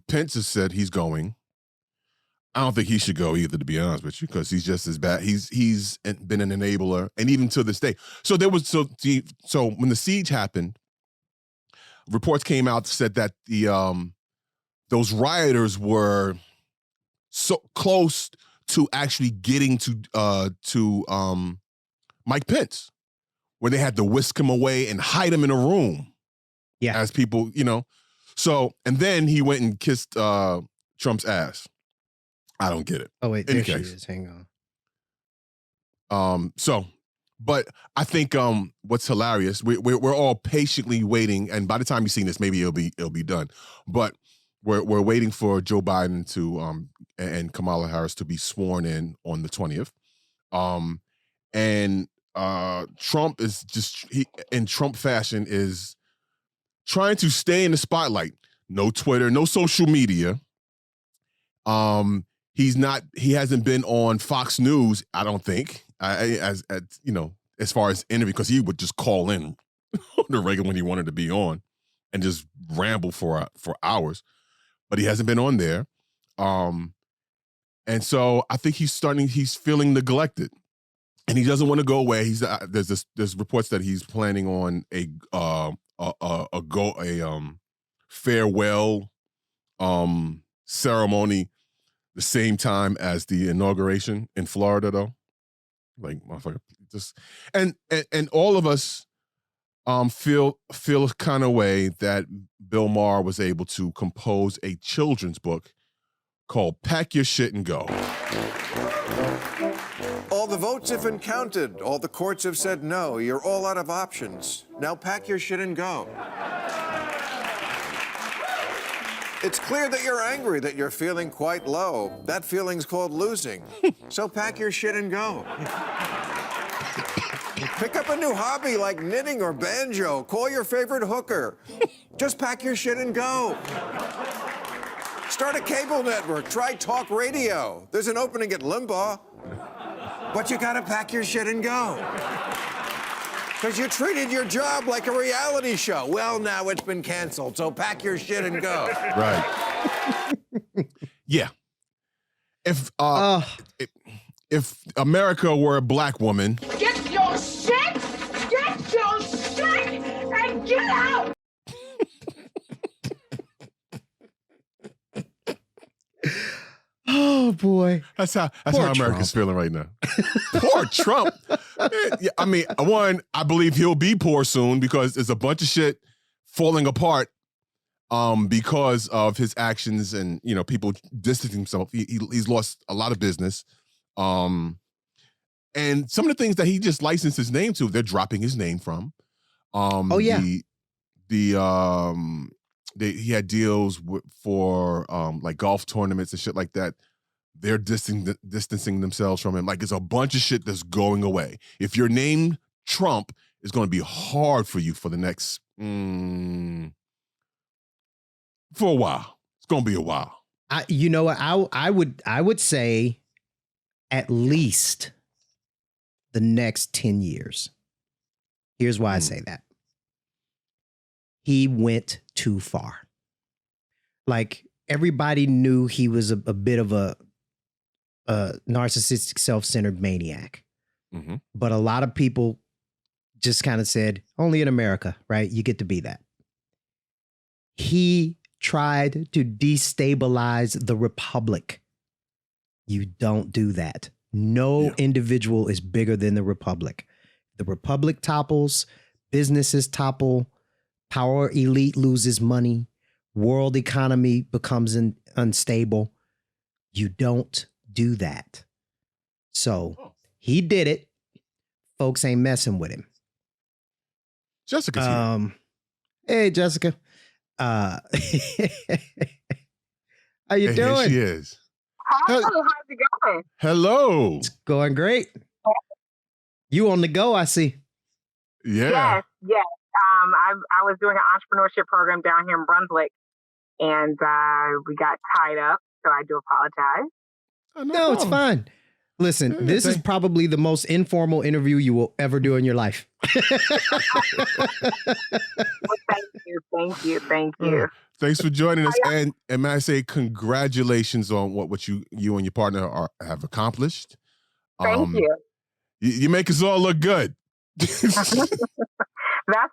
B: Pence has said he's going. I don't think he should go either, to be honest with you, because he's just as bad. He's been an enabler, and even to this day. So when the siege happened, reports came out that said that those rioters were so close to actually getting to Mike Pence, where they had to whisk him away and hide him in a room.
A: Yeah,
B: as people, So, and then he went and kissed Trump's ass. I don't get it.
A: Oh wait, there she is. Hang on.
B: But I think what's hilarious, we're all patiently waiting, and by the time you've seen this, maybe it'll be done. But we're waiting for Joe Biden to and Kamala Harris to be sworn in on the 20th. And Trump is in Trump fashion is trying to stay in the spotlight. No Twitter, no social media. He hasn't been on Fox News, I don't think, as far as interview, because he would just call in on the regular when he wanted to be on and just ramble for hours. But he hasn't been on there. And so I think he's feeling neglected, and he doesn't want to go away. There's reports that he's planning on a farewell ceremony the same time as the inauguration in Florida, though. Like, motherfucker, just and all of us feel kind of way that Bill Maher was able to compose a children's book called Pack Your Shit and Go.
H: All the votes have been counted. All the courts have said no. You're all out of options. Now pack your shit and go. It's clear that you're angry, that you're feeling quite low. That feeling's called losing. So pack your shit and go. Pick up a new hobby like knitting or banjo. Call your favorite hooker. Just pack your shit and go. Start a cable network. Try talk radio. There's an opening at Limbaugh. But you gotta pack your shit and go. Because you treated your job like a reality show. Well, now it's been canceled, so pack your shit and go.
B: Right. Yeah. If America were a black woman,
G: Get your shit, and get out!
A: Oh boy.
B: that's how
A: Poor
B: America's
A: Trump.
B: feeling right now. Poor Trump. Man, yeah, I mean, one, I believe he'll be poor soon because there's a bunch of shit falling apart because of his actions and, you know, people distancing himself. He's lost a lot of business. And some of the things that he just licensed his name to, they're dropping his name from.
A: Oh yeah.
B: He had deals for like golf tournaments and shit like that. They're distancing themselves from him. Like, it's a bunch of shit that's going away. If you're named Trump, it's going to be hard for you for the next for a while. It's going to be a while.
A: You know what? I would say at least the next 10 years. Here's why I say that. He went too far. Like, everybody knew he was a bit of a narcissistic, self-centered maniac.
B: Mm-hmm.
A: But a lot of people just kind of said, only in America, right? You get to be that. He tried to destabilize the republic. You don't do that. No individual is bigger than the republic. The republic topples, businesses topple, power elite loses money, world economy becomes unstable. You don't do that. So he did it. Folks ain't messing with him.
B: Jessica's here.
A: Hey, Jessica. How you doing?
B: Here she is.
C: Hi, how's it going?
B: Hello.
A: It's going great. You on the go, I see.
B: Yeah.
C: Yes. I was doing an entrepreneurship program down here in Brunswick, and we got tied up, so I do apologize.
B: Oh,
A: No, it's fine. Listen, this is probably the most informal interview you will ever do in your life.
C: Well, thank you.
B: Thanks for joining us. And may I say congratulations on what you and your partner have accomplished.
C: Thank you.
B: You make us all look good.
C: That's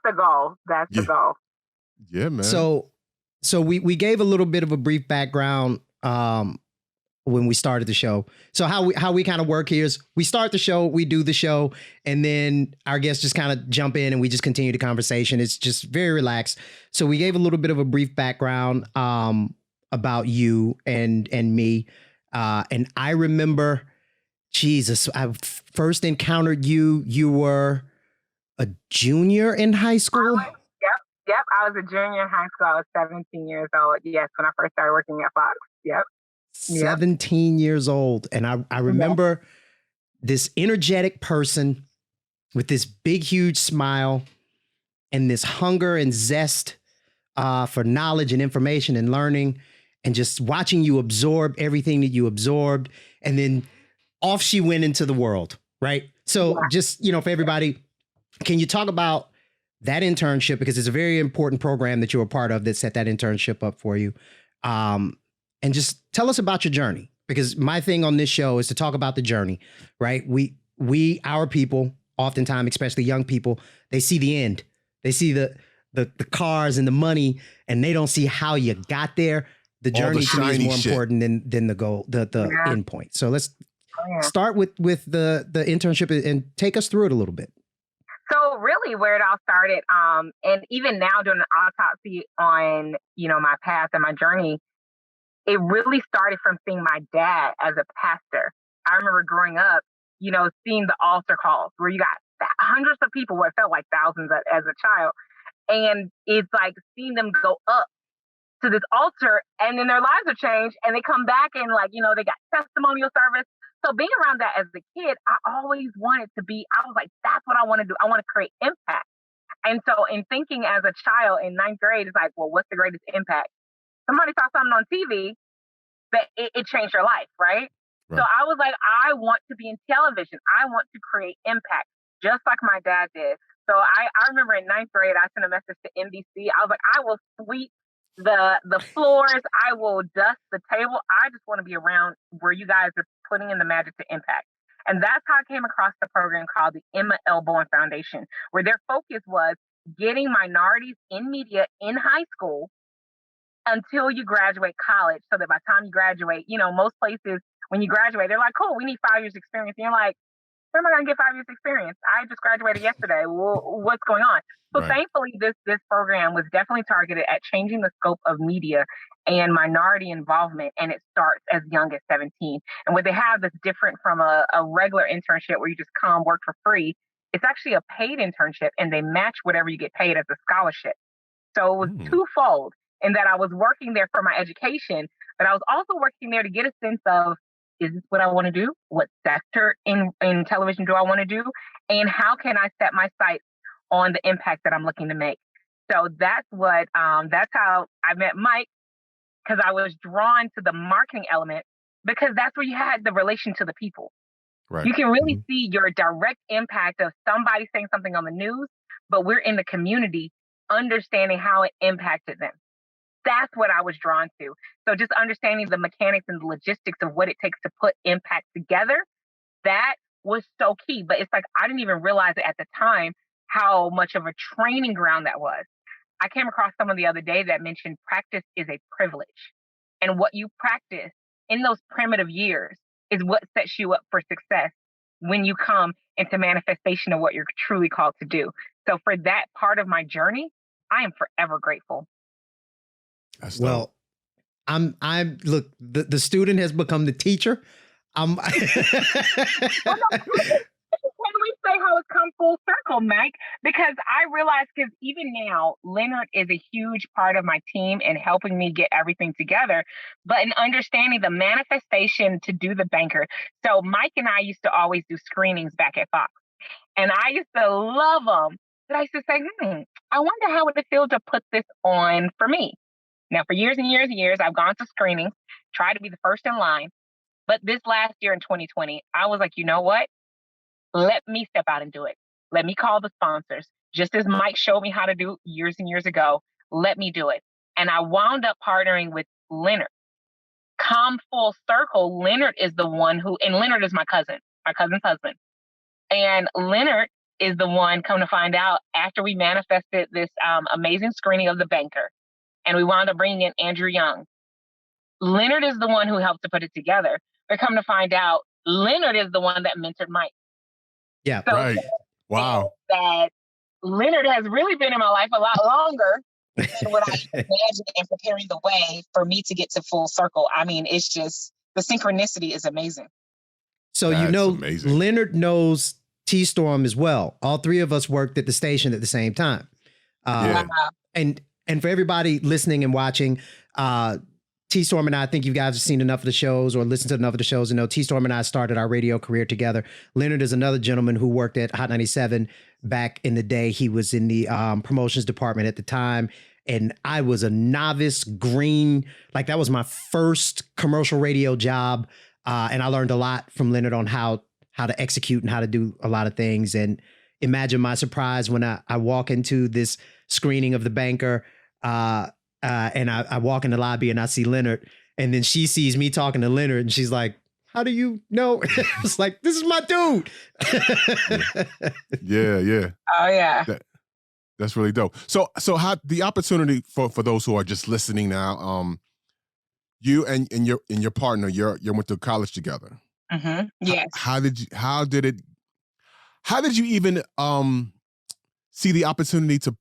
C: the goal. That's the goal.
B: Yeah, man.
A: So we gave a little bit of a brief background when we started the show. So how we kind of work here is we start the show, we do the show, and then our guests just kind of jump in and we just continue the conversation. It's just very relaxed. So we gave a little bit of a brief background about you and me. And I remember, Jesus, I first encountered you. You were a junior in high school?
C: Yep. I was a junior in high school. I was 17 years old. Yes, when I first started working at Fox. Yep.
A: 17 years old. And I remember this energetic person with this big, huge smile and this hunger and zest for knowledge and information and learning, and just watching you absorb everything that you absorbed. And then off she went into the world, right? So just, for everybody, can you talk about that internship? Because it's a very important program that you were part of that set that internship up for you. And just tell us about your journey, because my thing on this show is to talk about the journey, right? Our people, oftentimes, especially young people, they see the end. They see the cars and the money, and they don't see how you got there. The journey to me is more important than the goal, the end point. So let's start with the internship and take us through it a little bit.
C: So really where it all started, and even now doing an autopsy on, my path and my journey, it really started from seeing my dad as a pastor. I remember growing up, seeing the altar calls where you got hundreds of people, what felt like thousands as a child. And it's like seeing them go up to this altar and then their lives are changed and they come back and they got testimonial service. So being around that as a kid, I always wanted to be, I was like, that's what I want to do. I want to create impact. And so in thinking as a child in 9th grade, it's like, well, what's the greatest impact? Somebody saw something on TV that it changed your life, right? So I was like, I want to be in television. I want to create impact, just like my dad did. So I remember in ninth grade, I sent a message to NBC. I was like, I will sweep the floors. I will dust the table. I just want to be around where you guys are putting in the magic to impact. And that's how I came across the program called the Emma L. Bowen Foundation, where their focus was getting minorities in media in high school until you graduate college, so that by the time you graduate, most places, when you graduate, they're like, cool, we need 5 years experience. And you're like, where am I going to get 5 years experience? I just graduated yesterday. Well, what's going on? So thankfully, this program was definitely targeted at changing the scope of media and minority involvement. And it starts as young as 17. And what they have that's different from a regular internship where you just come work for free, it's actually a paid internship, and they match whatever you get paid as a scholarship. So it was twofold in that I was working there for my education, but I was also working there to get a sense of, is this what I want to do? What sector in television do I want to do? And how can I set my sights on the impact that I'm looking to make? So that's how I met Mike, because I was drawn to the marketing element, because that's where you had the relation to the people. Right. You can really see your direct impact of somebody saying something on the news, but we're in the community understanding how it impacted them. That's what I was drawn to. So just understanding the mechanics and the logistics of what it takes to put impact together, that was so key. But it's like, I didn't even realize it at the time how much of a training ground that was. I came across someone the other day that mentioned practice is a privilege. And what you practice in those primitive years is what sets you up for success when you come into manifestation of what you're truly called to do. So for that part of my journey, I am forever grateful.
A: Well, I'm look, the student has become the teacher.
C: When we say how it's come full circle, Mike, because I realize, because even now, Leonard is a huge part of my team in helping me get everything together, but in understanding the manifestation to do the banker. So Mike and I used to always do screenings back at Fox, and I used to love them. But I used to say, I wonder how would it feel to put this on for me. Now, for years and years and years, I've gone to screenings, tried to be the first in line. But this last year in 2020, I was like, you know what? Let me step out and do it. Let me call the sponsors. Just as Mike showed me how to do years and years ago, let me do it. And I wound up partnering with Leonard. Come full circle, Leonard is the one and Leonard is my cousin's husband. And Leonard is the one, come to find out, after we manifested this amazing screening of The Banker, and we wound up bringing in Andrew Young. Leonard is the one who helped to put it together. But come to find out, Leonard is the one that mentored Mike.
A: Yeah,
C: so
B: right. Wow.
C: That Leonard has really been in my life a lot longer than what I imagined, and preparing the way for me to get to full circle. I mean, it's just, the synchronicity is amazing.
A: So
B: That's amazing.
A: Leonard knows T-Storm as well. All three of us worked at the station at the same time. And for everybody listening and watching, T-Storm and I think you guys have seen enough of the shows or listened to enough of the shows and know T-Storm and I started our radio career together. Leonard is another gentleman who worked at Hot 97 back in the day. He was in the promotions department at the time. And I was a novice green, like that was my first commercial radio job. And I learned a lot from Leonard on how to execute and how to do a lot of things. And imagine my surprise when I walk into this screening of The Banker, and I walk in the lobby and I see Leonard, and then she sees me talking to Leonard and she's like, how do you know? It's like, this is my dude.
B: Yeah.
C: Oh yeah.
B: That's really dope. So how the opportunity for those who are just listening now, you and your partner, you went to college together.
C: Mm-hmm. Yes.
B: How did you even see the opportunity to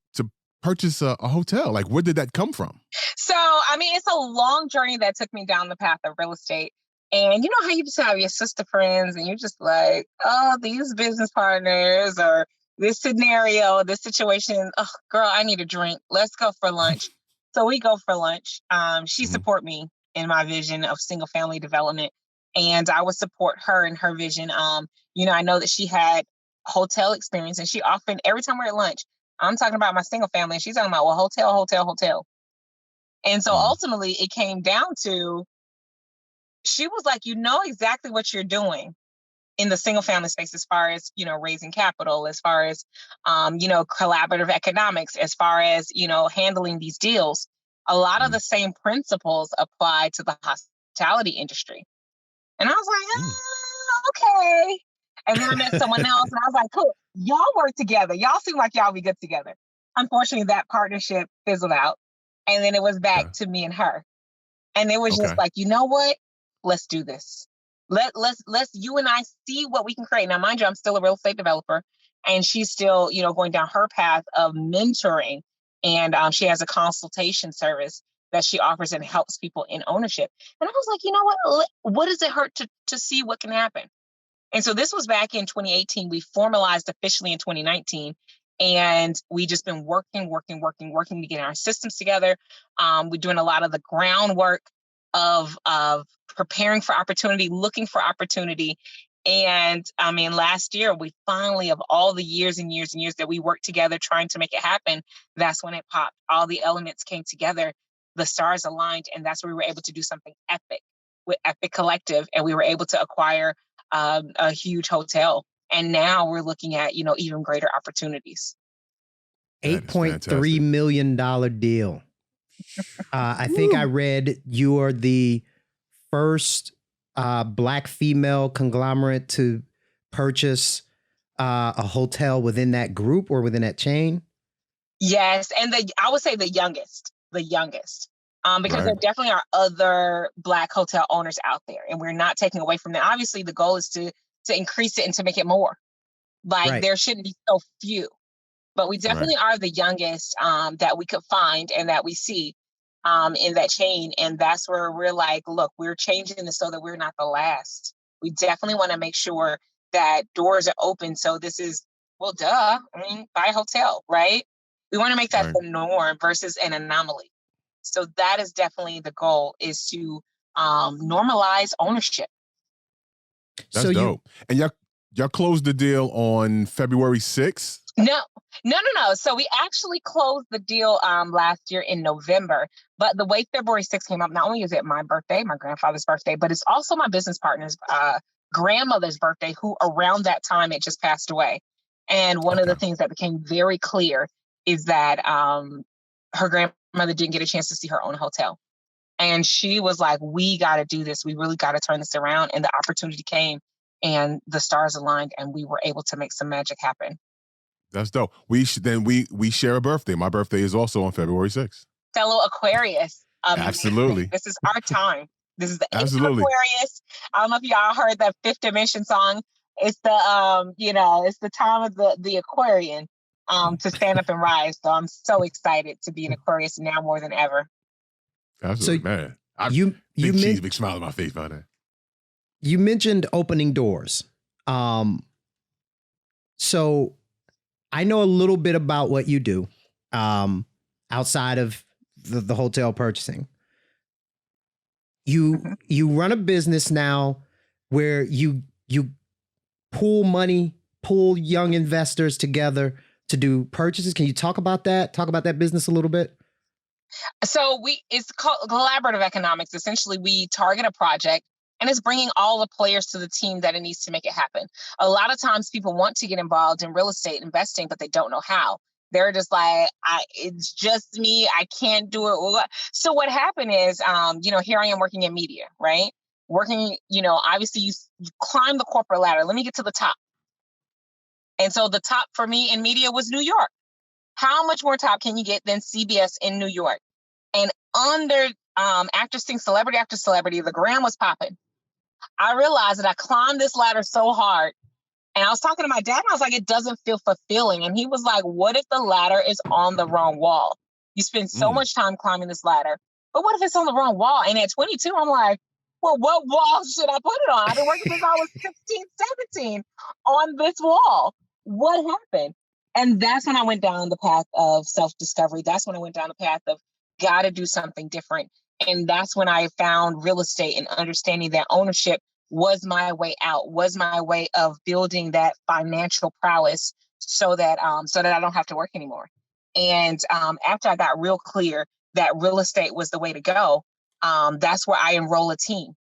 B: purchase a hotel? Like, where did that come from?
C: So, I mean, it's a long journey that took me down the path of real estate. And you know how you just have your sister friends and you're just like, oh, these business partners or this scenario, this situation, oh, girl, I need a drink. Let's go for lunch. So we go for lunch. She support me in my vision of single family development. And I would support her in her vision. I know that she had hotel experience, and she often, every time we're at lunch, I'm talking about my single family, and she's talking about, well, hotel. And so ultimately it came down to,
D: she was like, you know exactly what you're doing in the single family space, as far as, raising capital, as far as, collaborative economics, as far as, handling these deals. A lot of the same principles apply to the hospitality industry. And I was like, okay. And then I met someone else and I was like, cool, y'all work together. Y'all seem like y'all be good together. Unfortunately, that partnership fizzled out. And then it was back to me and her. And it was just like, you know what? Let's do this. Let's you and I see what we can create. Now, mind you, I'm still a real estate developer, and she's still, going down her path of mentoring. And she has a consultation service that she offers and helps people in ownership. And I was like, you know what does it hurt to see what can happen? And so this was back in 2018. We formalized officially in 2019. And we just been working to get our systems together. We're doing a lot of the groundwork of preparing for opportunity, looking for opportunity. And I mean, last year, we finally, of all the years and years and years that we worked together trying to make it happen, that's when it popped. All the elements came together, the stars aligned, and that's where we were able to do something epic with Epic Collective. And we were able to acquire a huge hotel. And now we're looking at, even greater opportunities.
A: $8.3 million deal. I think I read you are the first Black female conglomerate to purchase a hotel within that group or within that chain.
D: Yes, and I would say the youngest. Because there definitely are other Black hotel owners out there, and we're not taking away from that. Obviously, the goal is to increase it and to make it more. There shouldn't be so few, but we definitely are the youngest that we could find and that we see in that chain. And that's where we're like, look, we're changing this so that we're not the last. We definitely want to make sure that doors are open. So this is, well, duh, buy a hotel, right? We want to make that the norm versus an anomaly. So that is definitely the goal, is to normalize ownership.
B: That's dope. And y'all closed the deal on February 6th?
D: No. So we actually closed the deal last year in November. But the way February 6th came up, not only is it my birthday, my grandfather's birthday, but it's also my business partner's grandmother's birthday, who around that time it just passed away. And one of the things that became very clear is that her grandmother didn't get a chance to see her own hotel. And she was like, we got to do this. We really got to turn this around. And the opportunity came and the stars aligned and we were able to make some magic happen.
B: That's dope. We share a birthday. My birthday is also on February 6th.
D: Fellow Aquarius.
B: Absolutely.
D: This is our time. This is the age of
B: Absolutely.
D: Aquarius. I don't know if y'all heard that Fifth Dimension song. It's the it's the time of the Aquarian to stand up and rise. So I'm so excited to be an Aquarius now more than ever.
B: Absolutely,
A: So
B: man. I
A: you
B: think she's
A: men-
B: a big smile on my face about that.
A: You mentioned opening doors. So I know a little bit about what you do outside of the hotel purchasing. You run a business now where you pool money, pull young investors together to do purchases. Can you talk about that? Talk about that business a little bit?
D: So it's called collaborative economics. Essentially, we target a project and it's bringing all the players to the team that it needs to make it happen. A lot of times people want to get involved in real estate investing, but they don't know how. They're just like, it's just me. I can't do it. So what happened is, here I am working in media, right? Working, obviously you climb the corporate ladder. Let me get to the top. And so the top for me in media was New York. How much more top can you get than CBS in New York? And under celebrity after celebrity, the gram was popping. I realized that I climbed this ladder so hard. And I was talking to my dad and I was like, it doesn't feel fulfilling. And he was like, what if the ladder is on the wrong wall? You spend so much time climbing this ladder, but what if it's on the wrong wall? And at 22, I'm like, well, what wall should I put it on? I've been working since I was 16, 17 on this wall. What happened? And that's when I went down the path of self-discovery. That's when I went down the path of gotta do something different. And that's when I found real estate and understanding that ownership was my way out, was my way of building that financial prowess so that I don't have to work anymore. And after I got real clear that real estate was the way to go, that's where I enroll a team.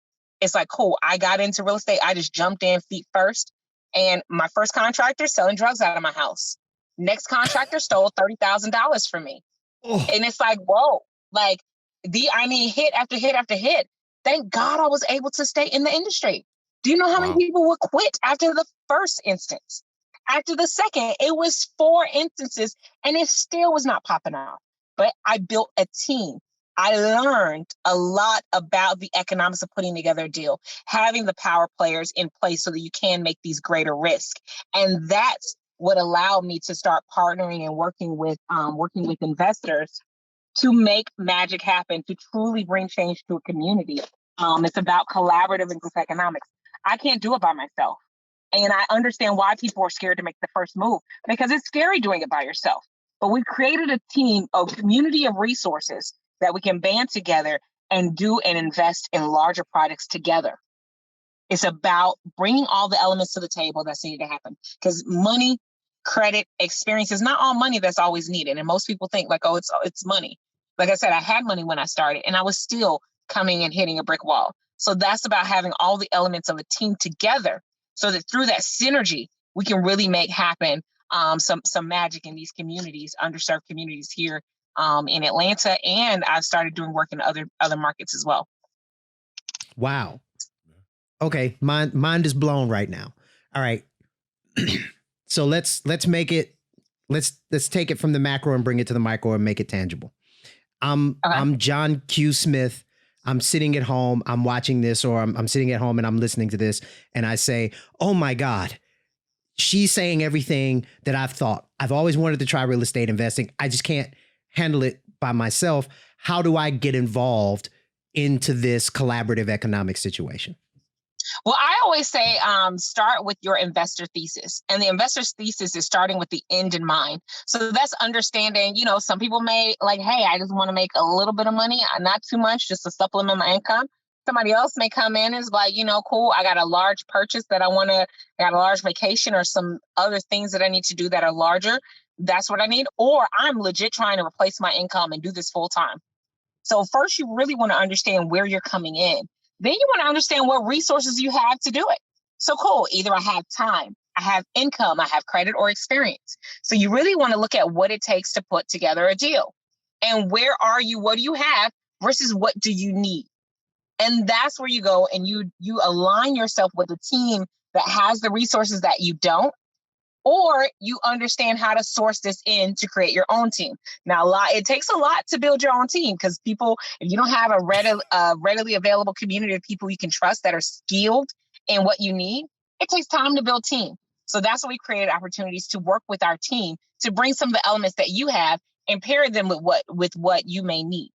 D: it's like, cool, I got into real estate. I just jumped in feet first. And my first contractor selling drugs out of my house. Next contractor stole $30,000 from me.
A: Oh.
D: And it's like, whoa, like hit after hit after hit. Thank God I was able to stay in the industry. Do you know how many people would quit after the first instance? After the second, it was 4 instances and it still was not popping off. But I built a team. I learned a lot about the economics of putting together a deal, having the power players in place so that you can make these greater risks. And that's what allowed me to start partnering and working with investors to make magic happen, to truly bring change to a community. It's about collaborative and group economics. I can't do it by myself. And I understand why people are scared to make the first move, because it's scary doing it by yourself. But we created a team, a community of resources that we can band together and do and invest in larger projects together. It's about bringing all the elements to the table that's needed to happen. Because money, credit, experience is not all money that's always needed. And most people think like, oh, it's money. Like I said, I had money when I started and I was still coming and hitting a brick wall. So that's about having all the elements of a team together so that through that synergy, we can really make happen some magic in these communities, underserved communities here in Atlanta. And I've started doing work in other markets as well.
A: Wow. Okay. Mind is blown right now. All right. So let's make it, let's take it from the macro and bring it to the micro and make it tangible. I'm John Q. Smith. I'm sitting at home, I'm watching this, or I'm sitting at home and I'm listening to this, and I say, oh my God, she's saying everything that I've thought. I've always wanted to try real estate investing. I just can't handle it by myself. How do I get involved into this collaborative economic situation?
D: Well, I always say start with your investor thesis. And the investor's thesis is starting with the end in mind. So that's understanding, some people may like, hey, I just want to make a little bit of money, not too much, just to supplement my income. Somebody else may come in and is like, cool, I got a large purchase that I got a large vacation or some other things that I need to do that are larger. That's what I need. Or I'm legit trying to replace my income and do this full time. So first, you really want to understand where you're coming in. Then you want to understand what resources you have to do it. So cool, either I have time, I have income, I have credit or experience. So you really want to look at what it takes to put together a deal. And where are you, what do you have versus what do you need? And that's where you go and you align yourself with a team that has the resources that you don't, or you understand how to source this in to create your own team. Now, it takes a lot to build your own team because if you don't have a readily available community of people you can trust that are skilled in what you need, it takes time to build team. So that's why we created opportunities to work with our team to bring some of the elements that you have and pair them with what you may need.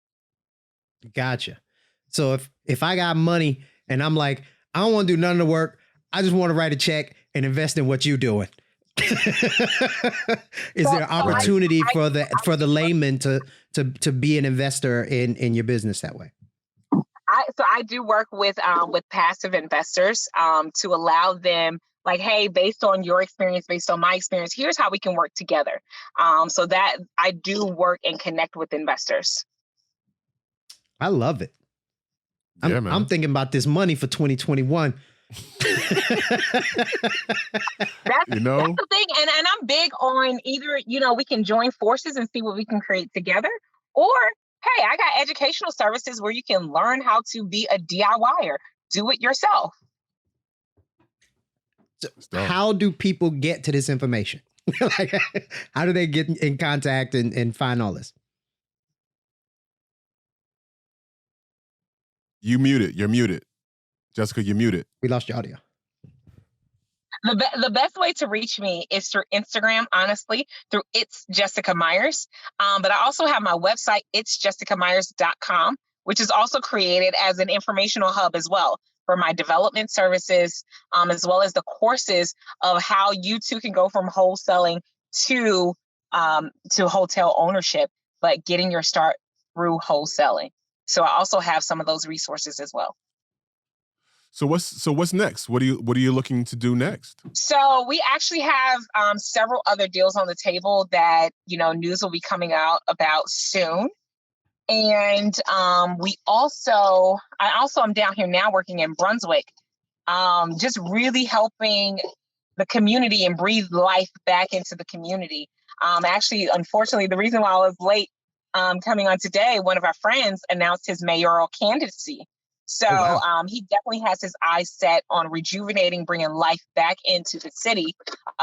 D: Gotcha.
A: So if I got money and I'm like, I don't want to do none of the work, I just want to write a check and invest in what you're doing. Is there opportunity for the layman to be an investor in your business that way?
D: I do work with passive investors to allow them, like, hey, based on your experience, based on my experience, here's how we can work together. So that I do work and connect with investors. I love it. I'm thinking about this money for 2021. That's the thing. And I'm big on either, we can join forces and see what we can create together, or, hey, I got educational services where you can learn how to be a DIYer, do it yourself.
A: So how do people get to this information? Like, how do they get in contact and find all this?
B: You're muted. Jessica, you're muted.
A: We lost your audio.
D: The best way to reach me is through Instagram, honestly, through It's Jessica Myers. But I also have my website, itsjessicamyers.com, which is also created as an informational hub as well for my development services, as well as the courses of how you too can go from wholesaling to hotel ownership, but getting your start through wholesaling. So I also have some of those resources as well.
B: So what's next? What are you looking to do next?
D: So we actually have several other deals on the table that news will be coming out about soon. And I also am down here now working in Brunswick, just really helping the community and breathe life back into the community. Actually, unfortunately, the reason why I was late coming on today, one of our friends announced his mayoral candidacy. So
A: Oh, wow.
D: he definitely has his eyes set on rejuvenating, bringing life back into the city,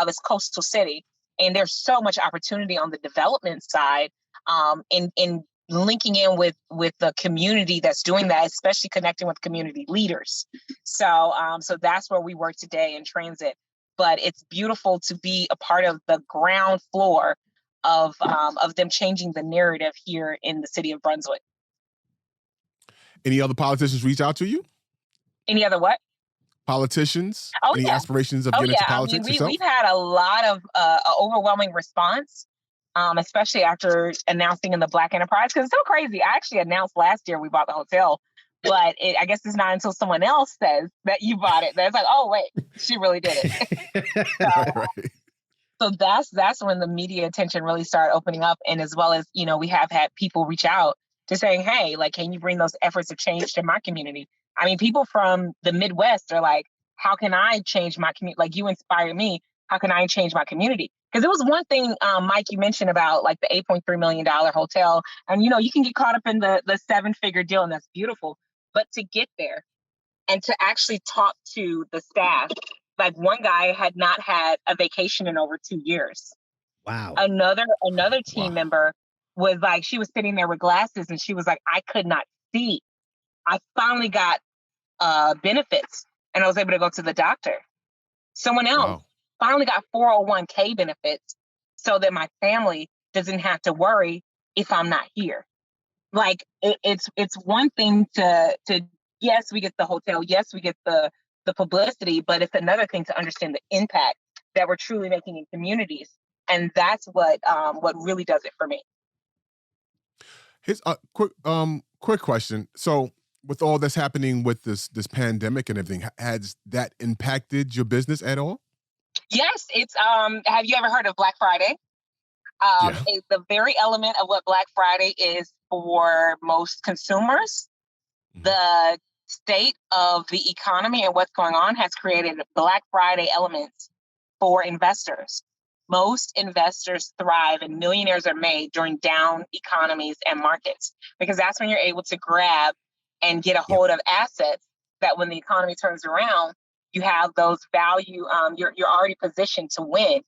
D: this coastal city. And there's so much opportunity on the development side, in linking in with the community that's doing that, especially connecting with community leaders. So that's where we work today in transit. But it's beautiful to be a part of the ground floor of them changing the narrative here in the city of Brunswick.
B: Any other politicians reach out to you?
D: Any other what?
B: Politicians?
D: Oh,
B: Any
D: yeah.
B: aspirations of
D: Oh,
B: getting
D: yeah.
B: into politics yourself?
D: We've had a lot of overwhelming response, especially after announcing in the Black Enterprise, because it's so crazy. I actually announced last year we bought the hotel, but I guess it's not until someone else says that you bought it that it's like, oh, wait, she really did it.
B: Right.
D: So that's when the media attention really started opening up. And as well as, we have had people reach out to saying, hey, like, can you bring those efforts of change to my community? I mean, people from the Midwest are like, how can I change my community? Like, you inspired me. How can I change my community? Because it was one thing, Mike, you mentioned about like the $8.3 million hotel. And, you can get caught up in the 7-figure deal, and that's beautiful. But to get there and to actually talk to the staff, like one guy had not had a vacation in over 2 years.
A: Wow.
D: Another team member was like, she was sitting there with glasses and she was like, I could not see. I finally got benefits and I was able to go to the doctor. Someone else finally got 401k benefits so that my family doesn't have to worry if I'm not here. Like it's one thing to yes, we get the hotel, yes, we get the publicity, but it's another thing to understand the impact that we're truly making in communities. And that's what really does it for me.
B: Here's a quick question. So with all that's happening with this pandemic and everything, has that impacted your business at all?
D: Yes, it's have you ever heard of Black Friday? It's the very element of what Black Friday is for most consumers. Mm-hmm. The state of the economy and what's going on has created Black Friday elements for investors. Most investors thrive and millionaires are made during down economies and markets, because that's when you're able to grab and get a hold of assets that when the economy turns around, you have those value. You're already positioned to win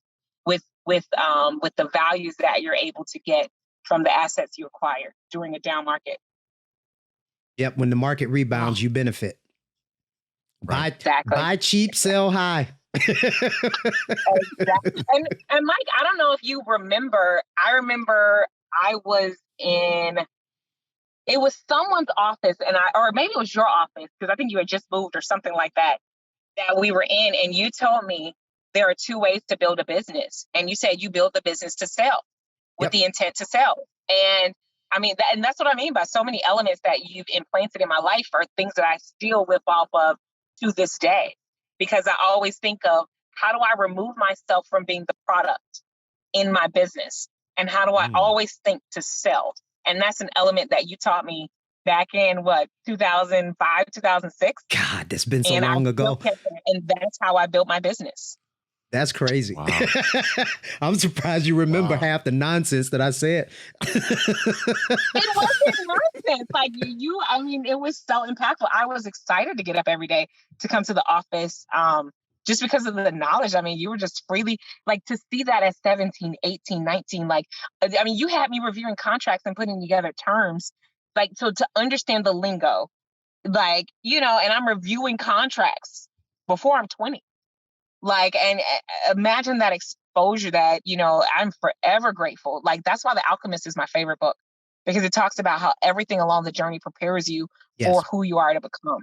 D: with the values that you're able to get from the assets you acquire during a down market.
A: Yep. When the market rebounds, you benefit.
B: Right.
A: Buy cheap, sell high.
D: Exactly. And Mike, I don't know if you remember. I remember I was it was someone's office, or maybe it was your office, because I think you had just moved or something like that we were in, and you told me there are 2 ways to build a business, and you said you build the business to sell with the intent to sell. And I mean, and that's what I mean by so many elements that you've implanted in my life are things that I still live off of to this day, because I always think of how do I remove myself from being the product in my business, and how do I always think to sell? And that's an element that you taught me back in 2005, 2006.
A: God, that's been so long ago.
D: And that's how I built my business.
A: That's crazy.
B: Wow.
A: I'm surprised you remember half the nonsense that I said.
D: It wasn't nonsense. Like I mean, it was so impactful. I was excited to get up every day to come to the office, just because of the knowledge. I mean, you were just freely, like, to see that at 17, 18, 19, like, I mean, you had me reviewing contracts and putting together terms, like, so to understand the lingo, like, and I'm reviewing contracts before I'm 20. Like, and imagine that exposure that, I'm forever grateful. Like, that's why The Alchemist is my favorite book, because it talks about how everything along the journey prepares you for who you are to become.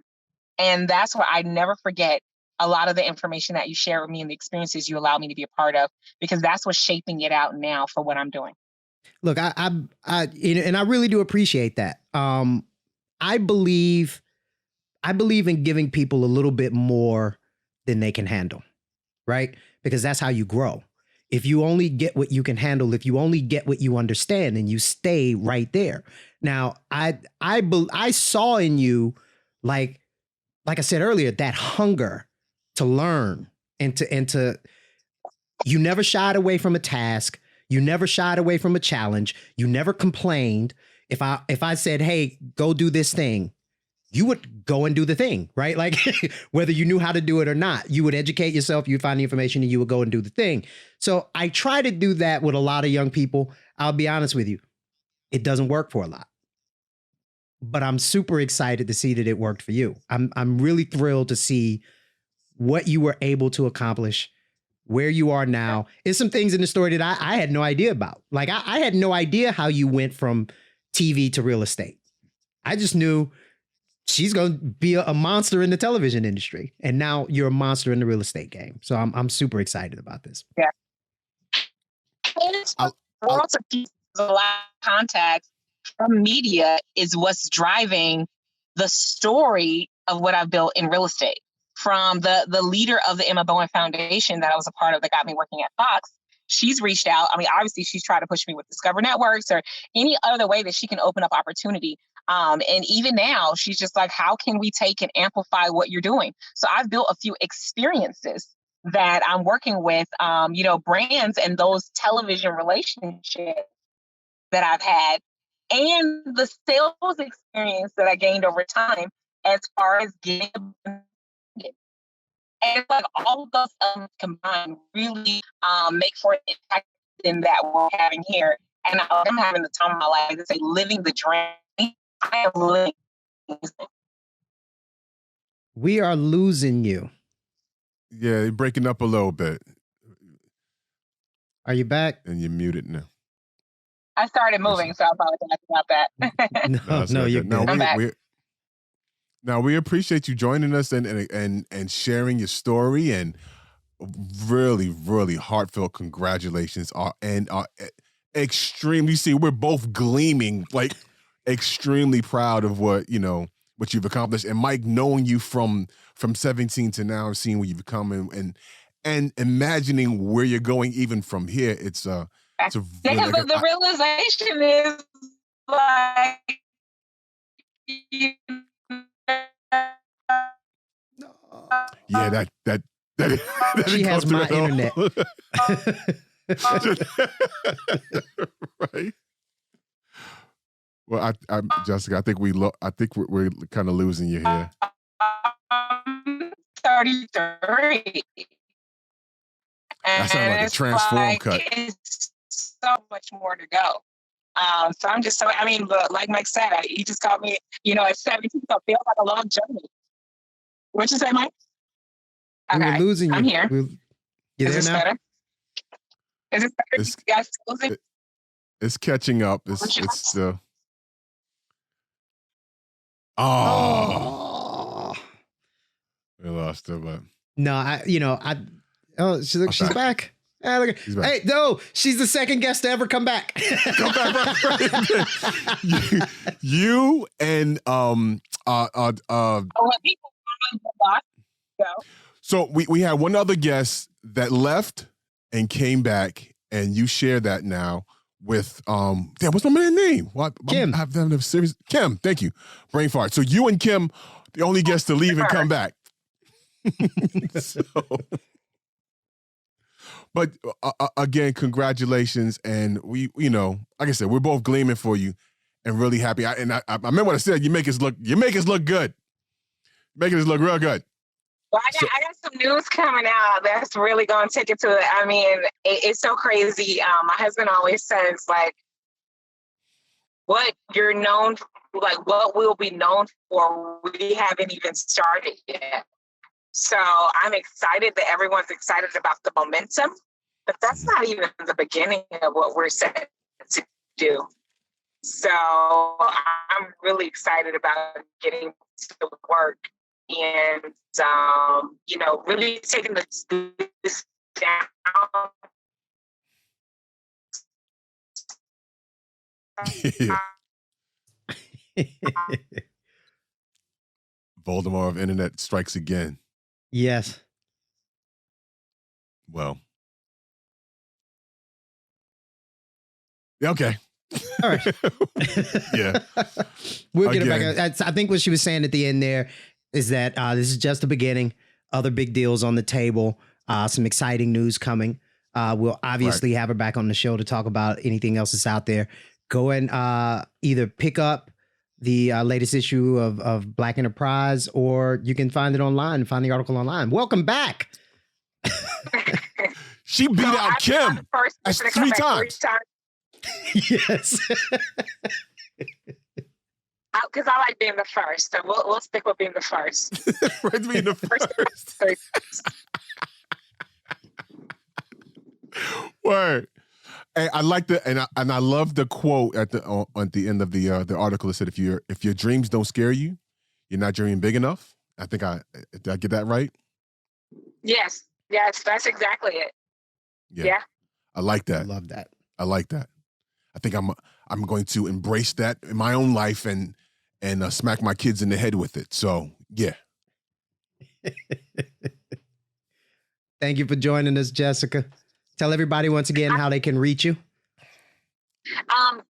D: And that's why I never forget a lot of the information that you share with me and the experiences you allow me to be a part of, because that's what's shaping it out now for what I'm doing.
A: Look, I and I really do appreciate that. I believe in giving people a little bit more than they can handle, right? Because that's how you grow. If you only get what you can handle, if you only get what you understand, and you stay right there. Now, I saw in you, like I said earlier, that hunger to learn and to you never shied away from a task. You never shied away from a challenge. You never complained. If I said, hey, go do this thing, you would go and do the thing, right? Like whether you knew how to do it or not, you would educate yourself, you'd find the information, and you would go and do the thing. So I try to do that with a lot of young people. I'll be honest with you. It doesn't work for a lot. But I'm super excited to see that it worked for you. I'm really thrilled to see what you were able to accomplish, where you are now. Is some things in the story that I had no idea about. Like I had no idea how you went from TV to real estate. I just knew she's going to be a monster in the television industry. And now you're a monster in the real estate game. So I'm super excited about this.
D: Yeah. And also a lot of contact from media is what's driving the story of what I've built in real estate. From the leader of the Emma Bowen Foundation that I was a part of that got me working at Fox, she's reached out. I mean, obviously she's tried to push me with Discover Networks or any other way that she can open up opportunity. And even now, she's just like, how can we take and amplify what you're doing? So I've built a few experiences that I'm working with, brands and those television relationships that I've had, and the sales experience that I gained over time as far as getting. And like all of those elements combined really make for an impact in that we're having here. And I'm having the time of my life to say, living the dream. I am living.
A: We are losing you.
B: Yeah, you're breaking up a little bit.
A: Are you back?
B: And you're muted now.
D: I started moving, so I apologize about that.
A: No, you're good.
D: I'm back.
B: Now we appreciate you joining us and sharing your story, and really, really heartfelt congratulations. Extremely, see, we're both gleaming, like extremely proud of what you've accomplished. And Mike, knowing you from 17 to now, seeing what you've become and imagining where you're going even from here, it's really,
D: because the realization is like,
B: yeah, that
A: she has my internet.
B: Right. Well, I Jessica, I think we're kind of losing you here.
D: 33.
B: That sounds like a transform cut.
D: It's so much more to go. So I'm just look, like Mike said, he just called me, at 17, so it feels like a long journey. What'd you say, Mike? Okay,
A: we're losing you.
D: I'm here.
A: You
D: Is
A: there
D: this
A: now?
D: better? Is it better? You guys losing?
B: It's catching up. It's still.
A: Oh.
B: We lost her, but
A: no, she's back. Ah, look
B: She's back.
A: Hey, no, she's the second guest to ever come back.
B: Come back, right. you and So we had one other guest that left and came back, and you share that now with what's my man's name? What?
A: Kim.
B: I've done a series. Kim, thank you. Brain fart. So you and Kim, the only guests to leave and come back. But again, congratulations, and we, like I said, we're both gleaming for you, and really happy. I remember what I said. You make us look good, making us look real good.
D: Well, I got some news coming out that's really going to take it to it. I mean, it's so crazy. My husband always says, like, what you're known, like what we'll be known for, we haven't even started yet. So I'm excited that everyone's excited about the momentum, but that's not even the beginning of what we're set to do. So I'm really excited about getting to work and, really taking this down.
B: Voldemort of internet strikes again.
A: Yes.
B: Well, Okay.
A: All right.
B: Yeah.
A: We'll get
B: Again.
A: it back. I think what she was saying at the end there is that this is just the beginning. Other big deals on the table. Some exciting news coming. We'll obviously have her back on the show to talk about anything else that's out there. Go and either pick up the latest issue of Black Enterprise, or you can find it online and find the article online. Welcome back.
B: She beat out Kim. That's 3 times.
A: Yes.
D: Because I like being the first, so we'll stick with being the first.
B: Right, being the first. Word. Hey, I like the and I love the quote at the end of the article. It said, if your dreams don't scare you, you're not dreaming big enough. I think did I get that right?
D: Yes, that's exactly it. Yeah.
B: I like that.
A: I love that.
B: I like that. I think I'm going to embrace that in my own life and smack my kids in the head with it. So yeah.
A: Thank you for joining us, Jessica. Tell everybody once again how they can reach you.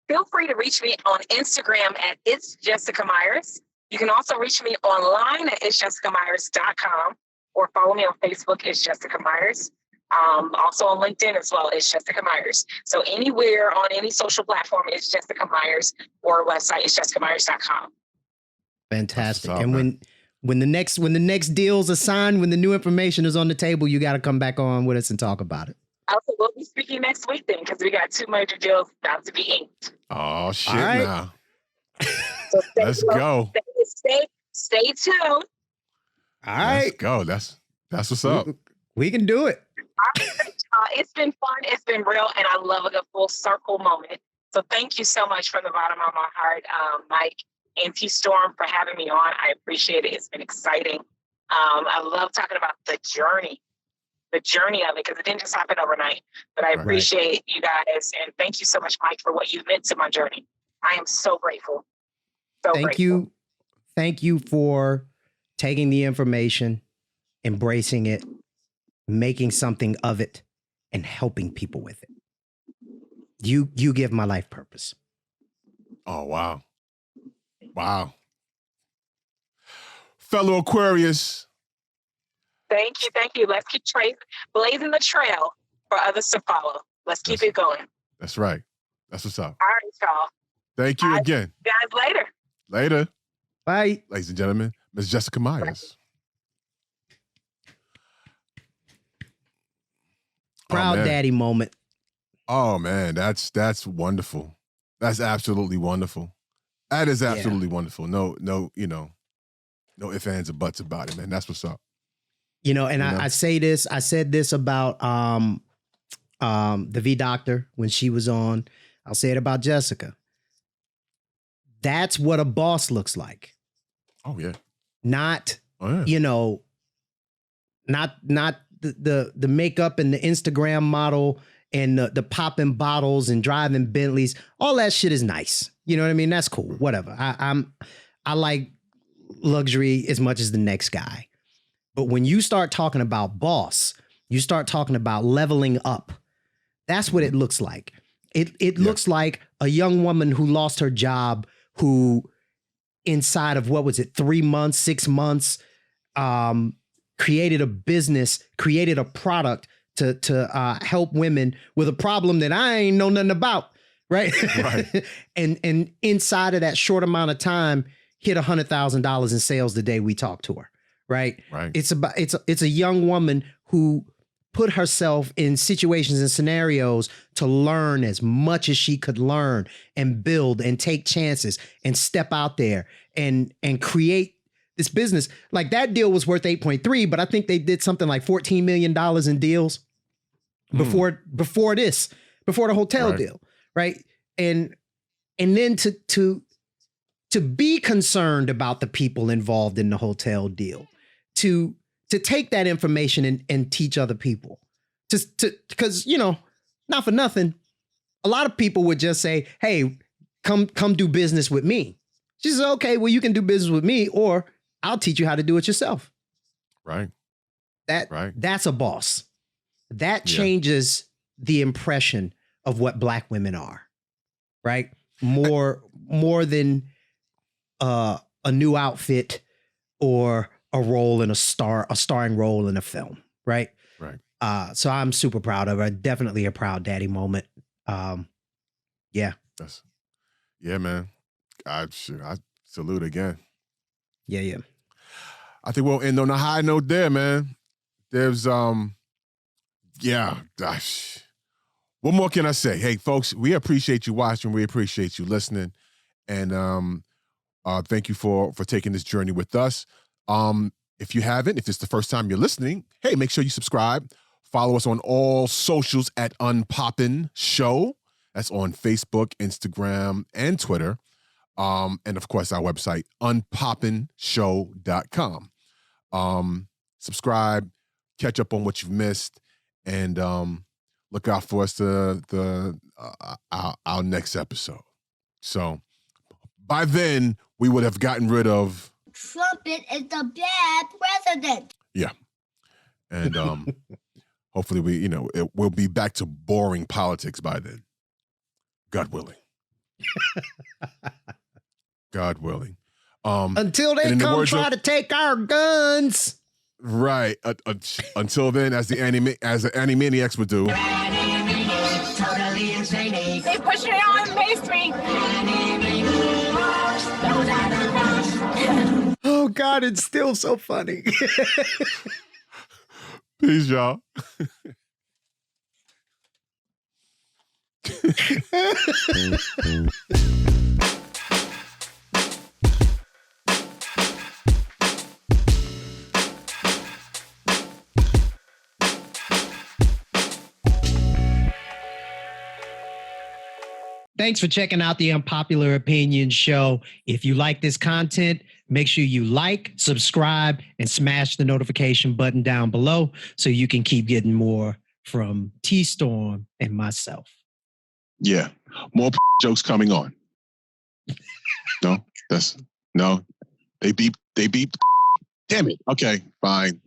D: Feel free to reach me on Instagram at It's Jessica Myers. You can also reach me online at itsjessicamyers.com, or follow me on Facebook, It's Jessica Myers. Also on LinkedIn as well, It's Jessica Myers. So anywhere on any social platform, It's Jessica Myers, or website, it's jessicamyers.com.
A: Fantastic. And when the next deals are signed, when the new information is on the table, you got to come back on with us and talk about it.
D: Also, we'll be speaking next week then, because we got 2 major deals about to be inked.
B: Oh shit!
A: All right.
B: Now
D: So
B: let's go.
D: Stay tuned.
A: All right.
B: Let's go. That's what's up.
A: We can do it.
D: It's been fun. It's been real, and I love a good full circle moment. So thank you so much from the bottom of my heart, Mike and T Storm, for having me on. I appreciate it. It's been exciting. I love talking about the journey of it, because it didn't just happen overnight. But I appreciate you guys, and thank you so much, Mike, for what you've meant to my journey. I am so grateful.
A: Thank you for taking the information, embracing it, making something of it, and helping people with it. You give my life purpose.
B: Oh, wow. Wow. Fellow Aquarius.
D: Thank you. Let's keep blazing the trail for others to follow. Let's keep it going.
B: That's right. That's what's up.
D: All right, y'all.
B: Thank you again.
D: Guys, later.
B: Later.
A: Bye.
B: Ladies and gentlemen, Ms. Jessica Myers.
A: Proud daddy moment.
B: Oh man, that's wonderful. That's absolutely wonderful. That is absolutely wonderful. No, no ifs, ands, or buts about it, man. That's what's up.
A: I said this about the V Doctor when she was on. I'll say it about Jessica. That's what a boss looks like.
B: Oh yeah.
A: Not the makeup and the Instagram model and the popping bottles and driving Bentleys. All that shit is nice. You know what I mean? That's cool. Whatever. I like luxury as much as the next guy. But when you start talking about boss, you start talking about leveling up. That's what it looks like. It looks like a young woman who lost her job, who inside of 3 months, 6 months, created a business, created a product to help women with a problem that I ain't know nothing about. Right. and inside of that short amount of time, hit $100,000 in sales the day we talked to her. Right. It's a young woman who put herself in situations and scenarios to learn as much as she could learn and build and take chances and step out there and create this business. Like, that deal was worth 8.3, but I think they did something like $14 million in deals before the hotel deal. Right. And then to be concerned about the people involved in the hotel deal, to take that information and teach other people, because, not for nothing, a lot of people would just say, hey, come do business with me. She says, okay, well, you can do business with me, or I'll teach you how to do it yourself.
B: Right.
A: That's a boss. That changes the impression of what Black women are. right? More than a new outfit or a role in a starring role in a film, right?
B: Right.
A: So I'm super proud of her. Definitely a proud daddy moment. Yeah.
B: Yeah, man. I salute again.
A: Yeah.
B: I think we'll end on a high note there, man. There's gosh. What more can I say? Hey, folks, we appreciate you watching. We appreciate you listening. And thank you for taking this journey with us. If you haven't, if it's the first time you're listening, hey, make sure you subscribe. Follow us on all socials at Unpopin Show. That's on Facebook, Instagram, and Twitter. And of course, our website, unpopinshow.com. Subscribe, catch up on what you've missed, and look out for us our next episode. So by then, we would have gotten rid of
G: Trumpet is the bad president.
B: Yeah. And hopefully we'll be back to boring politics by then. God willing. God willing.
A: Until they come try to take our guns.
B: Right. Until then, as the Animaniacs would do.
D: Totally insane. They push me on Main Street.
A: Oh God, it's still so funny.
B: Peace, y'all.
A: Thanks for checking out the Unpopular Opinion Show. If you like this content, make sure you like, subscribe, and smash the notification button down below so you can keep getting more from T-Storm and myself.
I: Yeah, more jokes coming on. No, they beeped. Damn it. Okay, fine.